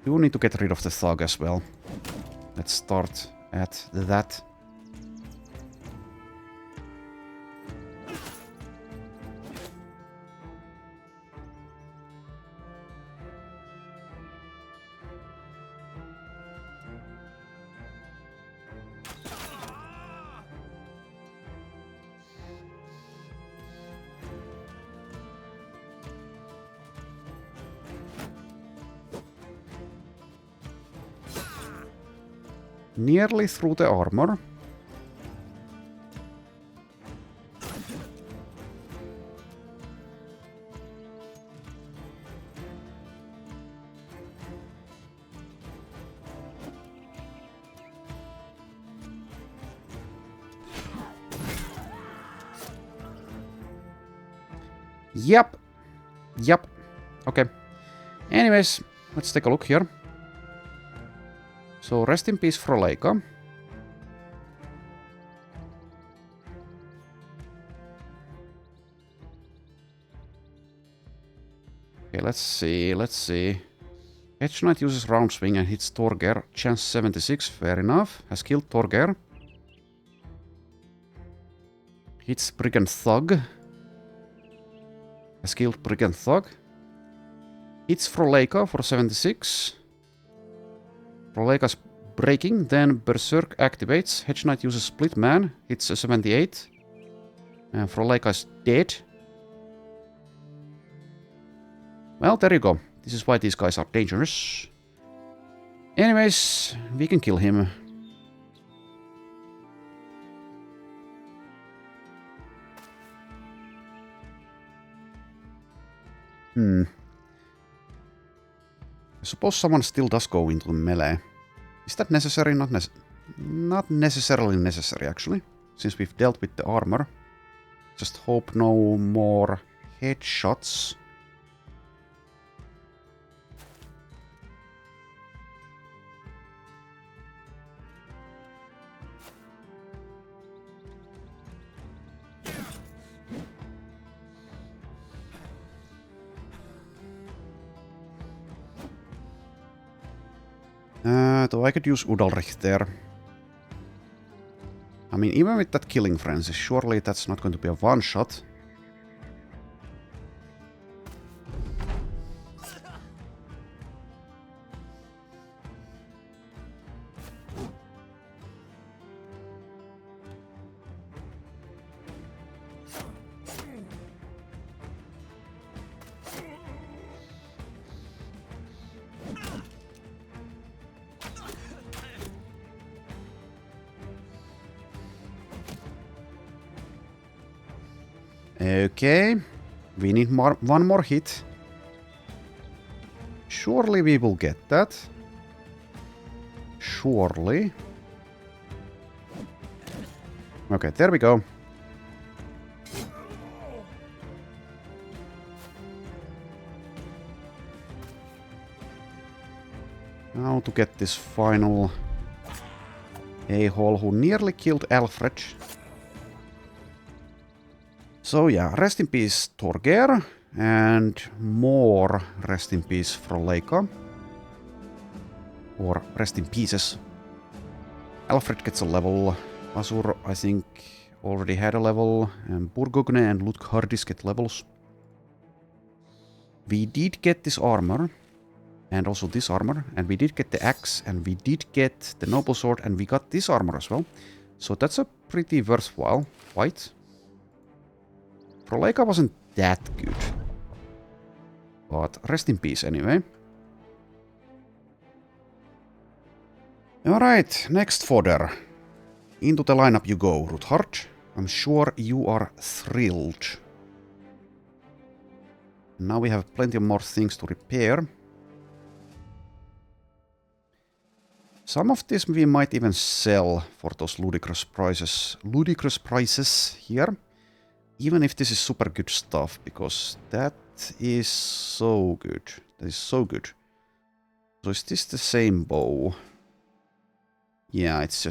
[SPEAKER 1] Do need to get rid of the thug as well. Let's start at that. Nearly through the armor. Yep, Yep. Okay. Anyways, let's take a look here. So, rest in peace, Froleika. Okay, let's see. Hedge Knight uses round swing and hits Torger. Chance 76, fair enough. Has killed Torger. Hits Brigand Thug. Has killed Brigand Thug. Hits Froleika for 76. Froleika's breaking, then Berserk activates. Hedge Knight uses Split Man. Hits a 78. And Froleika is dead. Well, there you go. This is why these guys are dangerous. Anyways, we can kill him. I suppose someone still does go into the melee. Is that necessary? Not necessarily necessary, actually. Since we've dealt with the armor. Just hope no more headshots. Though I could use Udalrich there. I mean, even with that killing frenzy, surely that's not going to be a one-shot. Okay, we need one more hit. Surely we will get that. Surely. Okay, there we go. Now to get this final a-hole who nearly killed Alfred. So yeah, rest in peace Torger, and more rest in peace Froleika. Or rest in pieces. Alfred gets a level, Azur I think already had a level, and Burgogne and Luthardis get levels. We did get this armor, and also this armor, and we did get the axe, and we did get the noble sword, and we got this armor as well. So that's a pretty worthwhile fight. Froleika wasn't that good. But rest in peace anyway. Alright, next fodder. Into the lineup you go, Ruthard. I'm sure you are thrilled. Now we have plenty of more things to repair. Some of this we might even sell for those ludicrous prices. Ludicrous prices here. Even if this is super good stuff, because that is so good. That is so good. So is this the same bow? Yeah, it's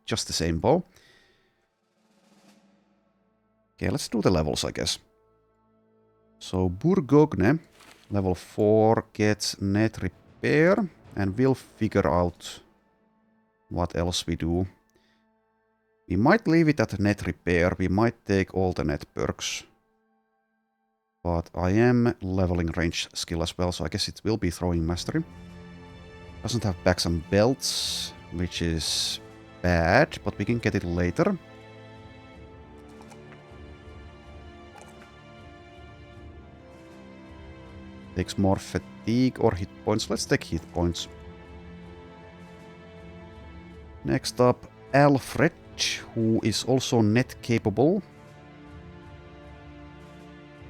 [SPEAKER 1] just the same bow. Okay, let's do the levels, I guess. So Burgogne, level 4, gets net repair, and we'll figure out what else we do. We might leave it at net repair, we might take all the net perks. But I am leveling range skill as well, so I guess it will be throwing mastery. Doesn't have bags and belts, which is bad, but we can get it later. Takes more fatigue or hit points. Let's take hit points. Next up, Alfred, who is also net capable.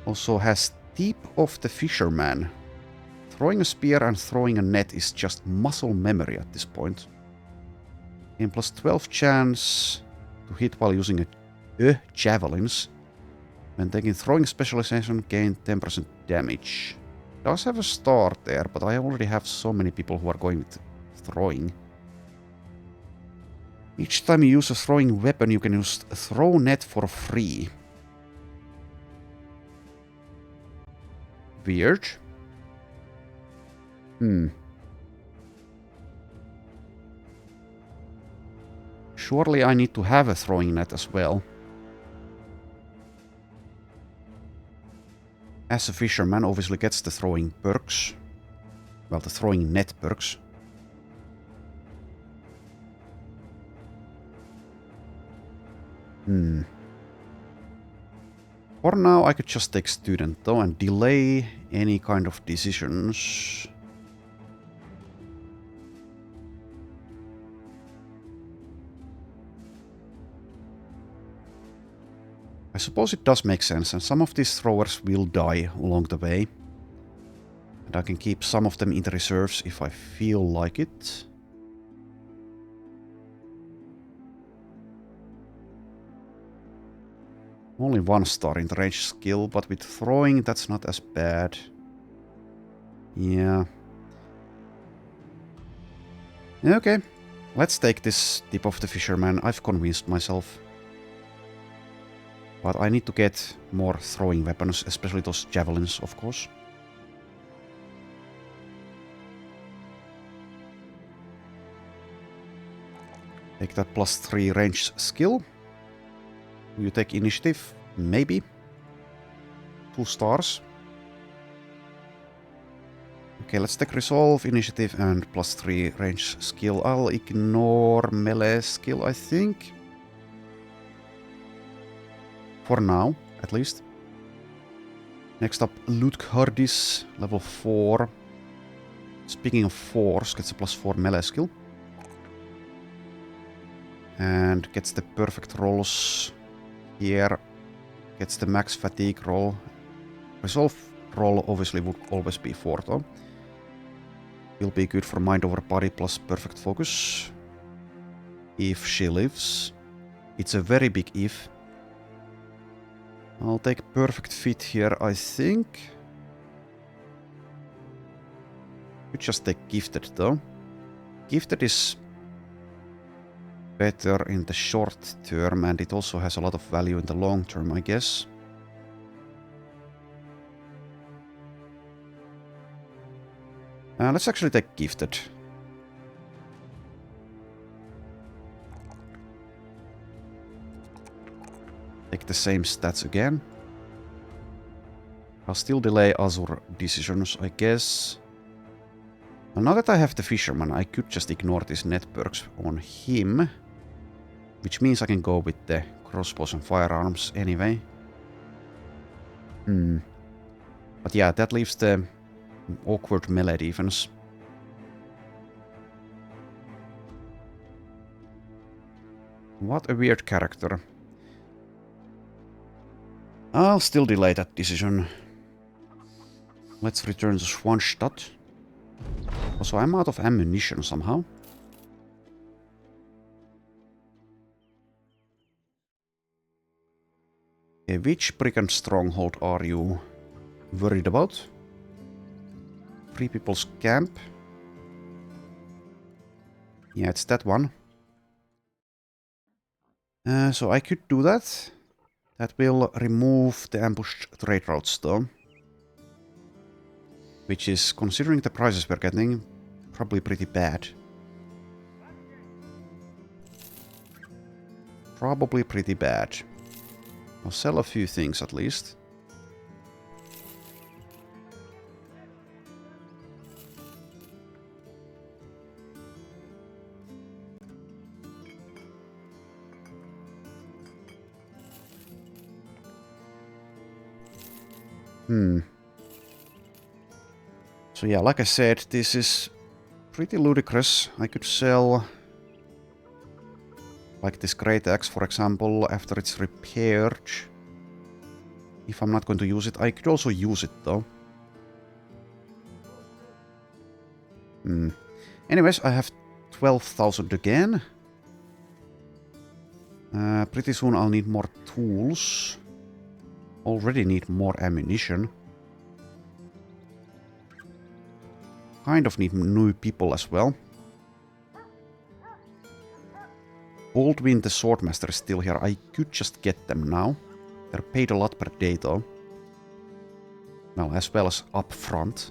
[SPEAKER 1] Also has Tip of the Fisherman. Throwing a spear and throwing a net is just muscle memory at this point. And plus 12 chance to hit while using javelins. When taking throwing specialization, gain 10% damage. Does have a start there, but I already have so many people who are going with throwing. Each time you use a throwing weapon, you can use throw net for free. Weird. Surely I need to have a throwing net as well. As a fisherman, obviously gets the throwing perks. Well, the throwing net perks. For now, I could just take student though and delay any kind of decisions. I suppose it does make sense, and some of these throwers will die along the way. And I can keep some of them in the reserves if I feel like it. Only 1 star in the range skill, but with throwing that's not as bad. Yeah. Okay, let's take this tip of the fisherman. I've convinced myself. But I need to get more throwing weapons, especially those javelins, of course. Take that +3 range skill. You take initiative? Maybe. 2 stars. Okay, let's take resolve, initiative, and +3 range skill. I'll ignore melee skill, I think. For now, at least. Next up, Luthardis, level 4. Speaking of 4s, gets a +4 melee skill. And gets the perfect rolls here. Gets the max fatigue roll. Resolve roll obviously would always be 4 though. Will be good for mind over body plus perfect focus. If she lives. It's a very big if. I'll take perfect fit here, I think. Could just take gifted though. Gifted is better in the short term, and it also has a lot of value in the long term, I guess. Let's actually take gifted. Take the same stats again. I'll still delay Azure decisions, I guess. Well, now that I have the fisherman, I could just ignore these net perks on him. Which means I can go with the crossbows and firearms anyway. But yeah, that leaves the awkward melee defense. What a weird character. I'll still delay that decision. Let's return to Schwanstadt. Also, I'm out of ammunition somehow. Okay, which brigand stronghold are you worried about? Free People's Camp. Yeah, it's that one. So I could do that. That will remove the ambushed trade routes though. Which is, considering the prices we're getting, probably pretty bad. Probably pretty bad. I'll sell a few things at least. So yeah, like I said, this is pretty ludicrous. I could sell like this great axe, for example, after it's repaired. If I'm not going to use it, I could also use it though. Anyways, I have 12,000 again. Pretty soon I'll need more tools. already need more ammunition. Kind of need new people as well. Baldwin the Swordmaster is still here. I could just get them now. They're paid a lot per day though. Well, as well as up front.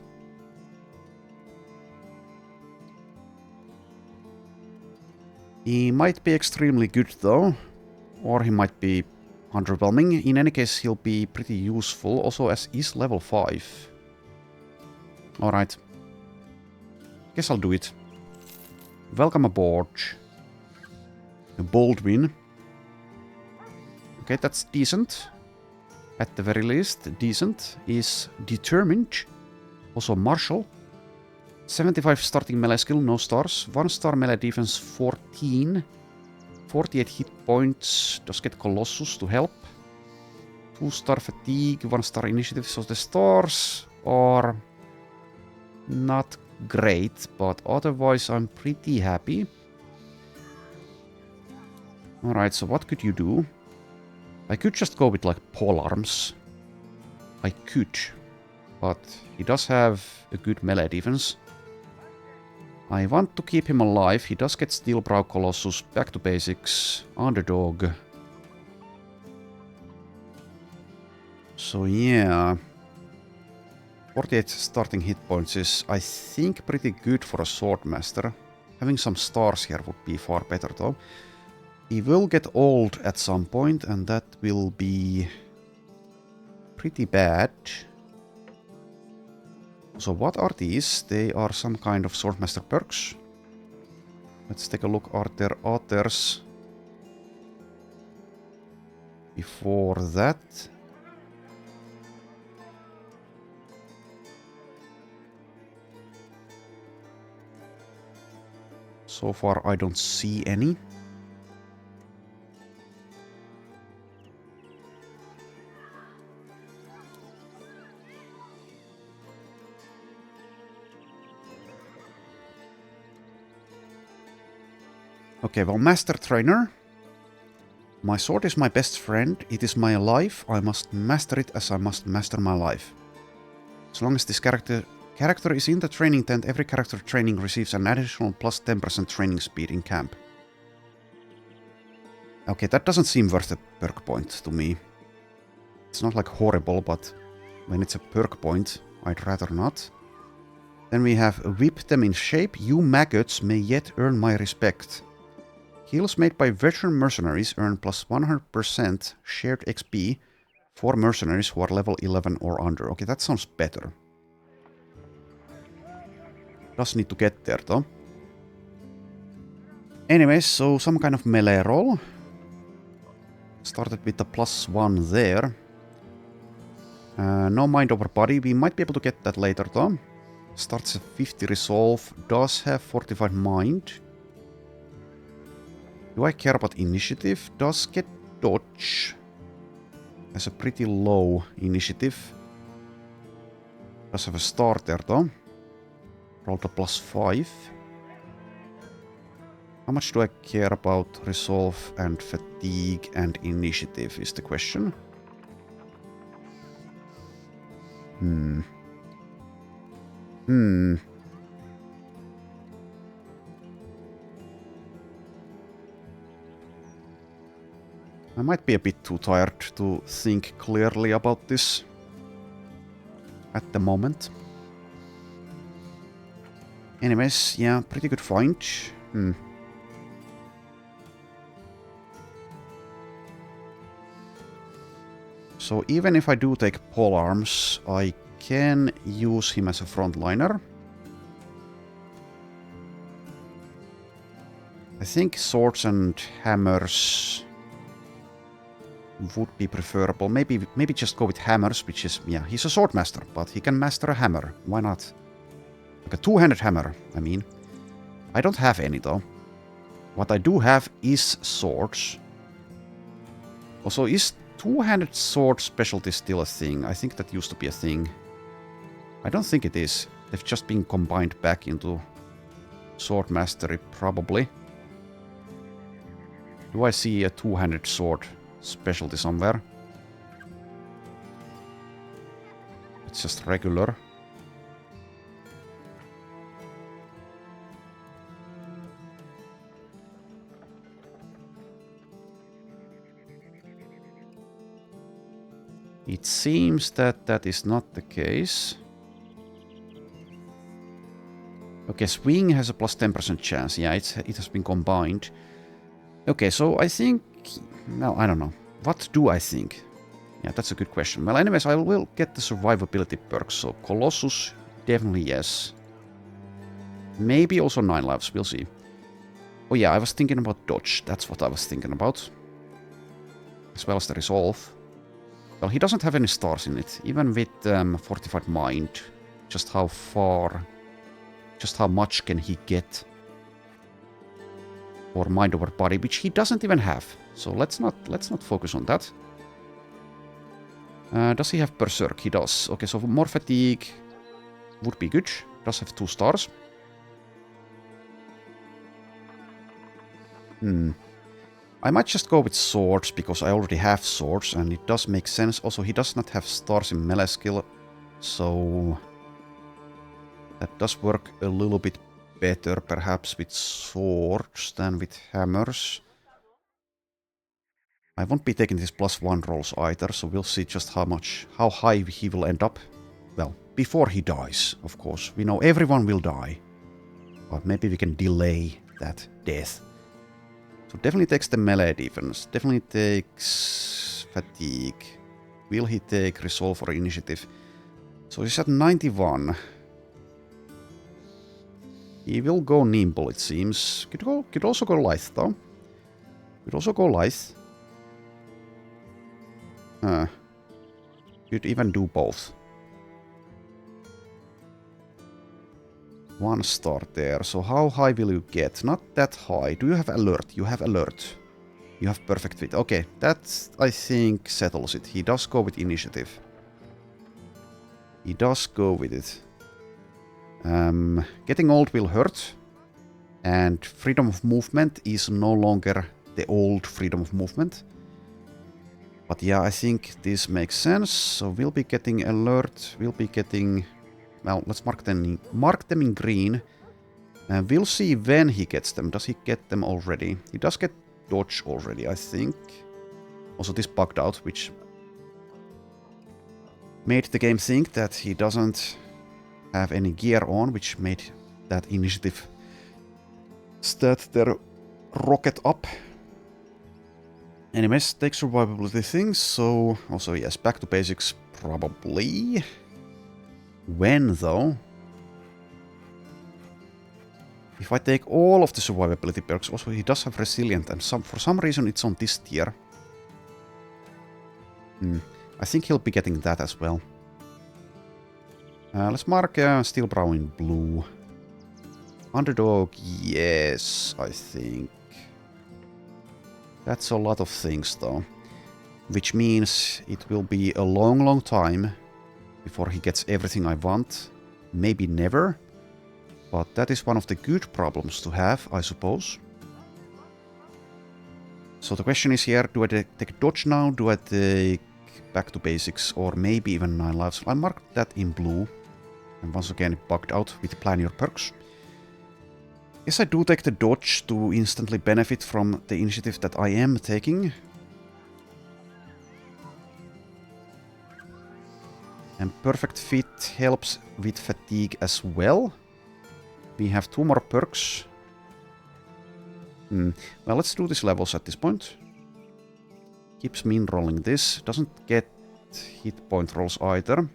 [SPEAKER 1] He might be extremely good though. Or he might be underwhelming. In any case, he'll be pretty useful. Also, as he's level 5. Alright. Guess I'll do it. Welcome aboard. Baldwin. Okay, that's decent. At the very least, decent. Is determined. Also Marshall. 75 starting melee skill, no stars. 1 star melee defense, 14. 48 hit points. Does get Colossus to help. 2 star fatigue, 1 star initiative. So the stars are not great, but otherwise I'm pretty happy. Alright, so what could you do? I could just go with like pole arms. I could. But he does have a good melee defense. I want to keep him alive. He does get Steel Brow Colossus. Back to basics. Underdog. So yeah. 48 starting hit points is, I think, pretty good for a Swordmaster. Having some stars here would be far better though. He will get old at some point, and that will be pretty bad. So what are these? They are some kind of Swordmaster perks. Let's take a look. Are there others before that? So far I don't see any. Okay, well, Master Trainer. My sword is my best friend. It is my life. I must master it as I must master my life. As long as this character is in the training tent, every character training receives an additional plus 10% training speed in camp. Okay, that doesn't seem worth a perk point to me. It's not like horrible, but when it's a perk point, I'd rather not. Then we have Whip them in shape. You maggots may yet earn my respect. Heals made by veteran mercenaries earn plus 100% shared XP for mercenaries who are level 11 or under. Okay, that sounds better. Does need to get there though. Anyways, so some kind of melee roll. Started with the +1 there. No mind over body. We might be able to get that later though. Starts at 50 resolve. Does have fortified mind. Do I care about initiative? Does get dodge. Has a pretty low initiative. Does have a star there though. Rolled a +5. How much do I care about resolve and fatigue and initiative is the question. I might be a bit too tired to think clearly about this at the moment. Anyways, yeah, pretty good find. So even if I do take polearms, I can use him as a frontliner. I think swords and hammers would be preferable. Maybe just go with hammers, which is, yeah, he's a swordmaster, but he can master a hammer. Why not? Like a two-handed hammer, I mean. I don't have any though. What I do have is swords. Also, is two-handed sword specialty still a thing? I think that used to be a thing. I don't think it is. They've just been combined back into sword mastery, probably. Do I see a two-handed sword specialty somewhere? it's just regular. It seems that that is not the case. Okay, swing has a plus 10% chance. Yeah, it has been combined. Okay, so I think... No, I don't know. What do I think? Yeah, that's a good question. Well, anyways, I will get the survivability perks. So Colossus, definitely yes. Maybe also 9 lives, we'll see. Oh yeah, I was thinking about dodge. That's what I was thinking about. As well as the resolve. Well, he doesn't have any stars in it. Even with fortified mind. Just how far... Just how much can he get? Or mind over body, which he doesn't even have. So let's not focus on that. Does he have berserk? He does. Okay, so more fatigue would be good. Does have 2 stars. I might just go with swords because I already have swords and it does make sense. Also, he does not have stars in melee skill, so that does work a little bit better perhaps with swords than with hammers. I won't be taking these +1 rolls either, so we'll see just how high he will end up. Well, before he dies, of course. We know everyone will die. But maybe we can delay that death. So definitely takes the melee defense. Definitely takes fatigue. Will he take resolve or initiative? So he's at 91. He will go nimble, it seems. Could also go lithe, though. Could also go lithe. Could even do both. 1 star there. So how high will you get? Not that high. Do you have alert? You have alert. You have perfect fit. Okay, that I think settles it. He does go with initiative. He does go with it. Getting old will hurt. And freedom of movement is no longer the old freedom of movement. But yeah, I think this makes sense. So we'll be getting alert. We'll be getting... Well, let's mark them in green. We'll see when he gets them. Does he get them already? He does get dodge already, I think. Also, this bugged out, which made the game think that he doesn't have any gear on, which made that initiative stat there rocket up. Anyways, take survivability things, so also yes, back to basics probably. When though? If I take all of the survivability perks, also he does have resilient and for some reason it's on this tier. I think he'll be getting that as well. Let's mark Steel Brow in blue. Underdog, yes, I think. That's a lot of things though. Which means it will be a long time before he gets everything I want. Maybe never. But that is one of the good problems to have, I suppose. So the question is here, do I take dodge now? Do I take back to basics? Or maybe even 9 lives? I marked that in blue. And once again it bugged out with plan your perks. Yes, I do take the dodge to instantly benefit from the initiative that I am taking. And perfect fit helps with fatigue as well. We have 2 more perks. Well, let's do these levels at this point. Keeps min rolling this. Doesn't get hit point rolls either.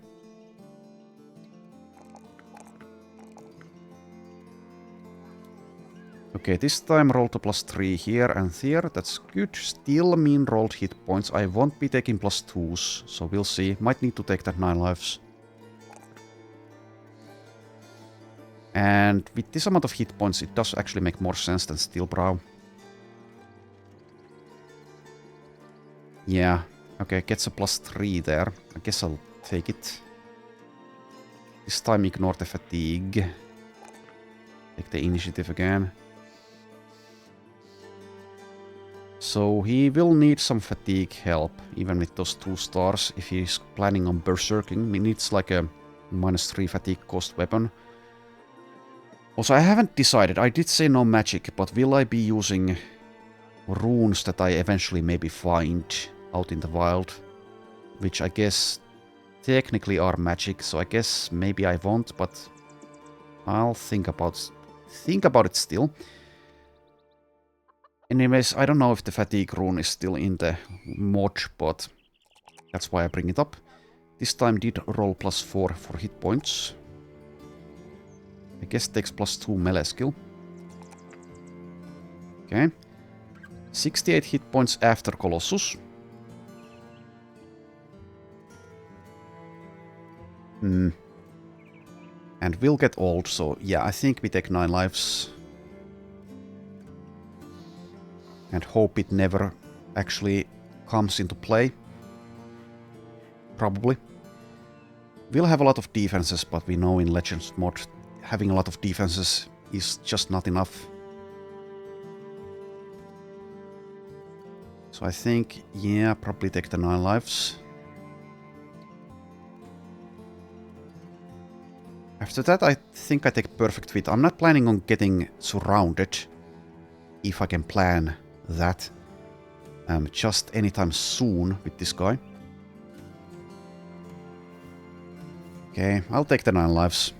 [SPEAKER 1] Okay, this time rolled a +3 here and here. That's good. Still min rolled hit points. I won't be taking +2s, so we'll see. Might need to take that 9 lives. And with this amount of hit points, it does actually make more sense than Steel Brow. Yeah, okay, gets a +3 there. I guess I'll take it. This time ignore the fatigue. Take the initiative again. So he will need some fatigue help, even with those 2 stars, if he's planning on berserking. He needs like a -3 fatigue cost weapon. Also, I haven't decided. I did say no magic, but will I be using runes that I eventually maybe find out in the wild? Which I guess technically are magic, so I guess maybe I won't, but I'll think about it still. Anyways, I don't know if the fatigue rune is still in the mod, but that's why I bring it up. This time did roll +4 for hit points. I guess takes +2 melee skill. Okay. 68 hit points after Colossus. And will get old, so yeah, I think we take 9 lives. And hope it never actually comes into play. Probably. We'll have a lot of defenses, but we know in Legends mod having a lot of defenses is just not enough. So I think, yeah, probably take the 9 lives. After that, I think I take Perfect Fit. I'm not planning on getting surrounded, if I can plan that, just anytime soon with this guy. Okay, I'll take the 9 lives.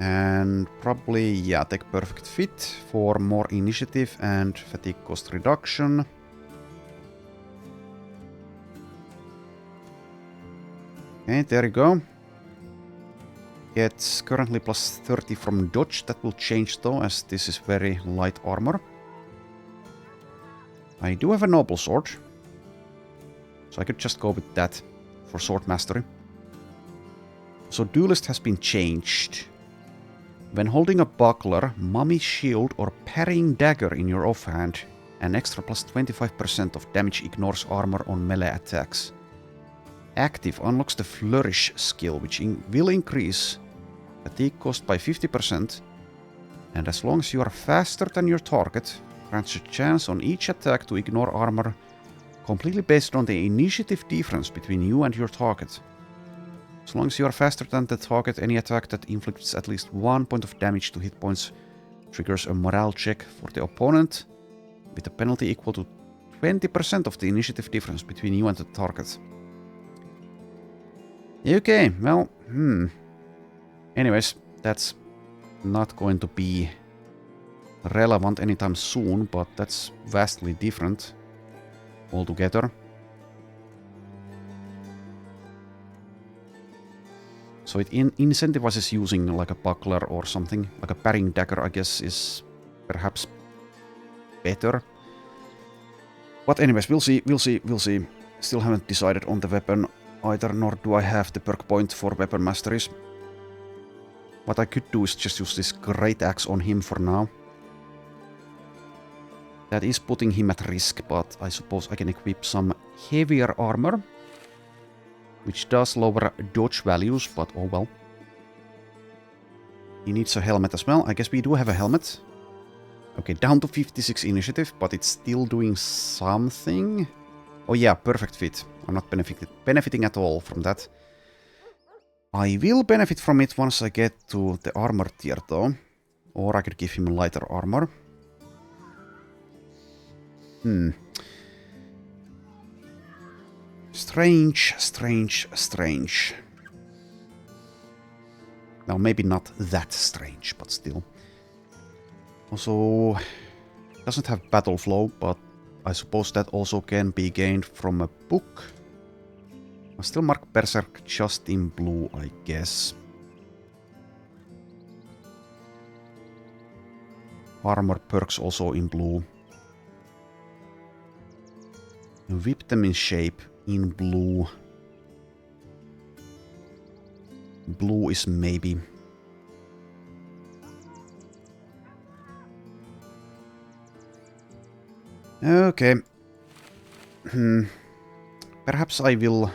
[SPEAKER 1] And probably, yeah, take Perfect Fit for more initiative and fatigue cost reduction. Okay, there you go. Gets currently +30 from dodge. That will change though, as this is very light armor. I do have a noble sword, so I could just go with that for sword mastery. So duelist has been changed. When holding a buckler, mummy shield or parrying dagger in your offhand, an extra +25% of damage ignores armor on melee attacks. Active unlocks the Flourish skill, which will increase fatigue cost by 50%, and as long as you are faster than your target, grants a chance on each attack to ignore armor completely based on the initiative difference between you and your target. As long as you are faster than the target, any attack that inflicts at least 1 point of damage to hit points triggers a morale check for the opponent, with a penalty equal to 20% of the initiative difference between you and the target. Okay, well, anyways, that's not going to be relevant anytime soon, but that's vastly different altogether. So it incentivizes using like a buckler or something, like a parrying dagger, I guess, is perhaps better. But anyways, we'll see. Still haven't decided on the weapon either, nor do I have the perk point for weapon masteries. What I could do is just use this great axe on him for now. That is putting him at risk, but I suppose I can equip some heavier armor, which does lower dodge values, but oh well. He needs a helmet as well. I guess we do have a helmet. Okay, down to 56 initiative, but it's still doing something. Oh yeah, perfect fit. I'm not benefiting at all from that. I will benefit from it once I get to the armor tier though. Or I could give him lighter armor. Strange. Now, maybe not that strange, but still. Also, doesn't have battle flow, but I suppose that also can be gained from a book. I'll still mark Berserk just in blue, I guess. Armor perks also in blue. Whip them in shape in blue. Blue is maybe. Okay. Perhaps I will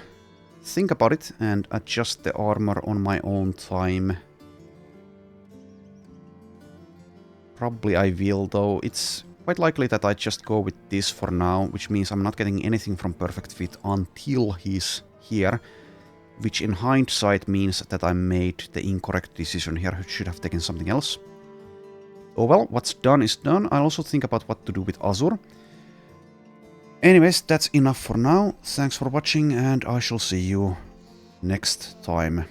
[SPEAKER 1] think about it and adjust the armor on my own time. Probably I will, though. It's quite likely that I just go with this for now, which means I'm not getting anything from Perfect Fit until he's here. Which in hindsight means that I made the incorrect decision here. I should have taken something else. Oh well, what's done is done. I'll also think about what to do with Azure. Anyways, that's enough for now. Thanks for watching, and I shall see you next time.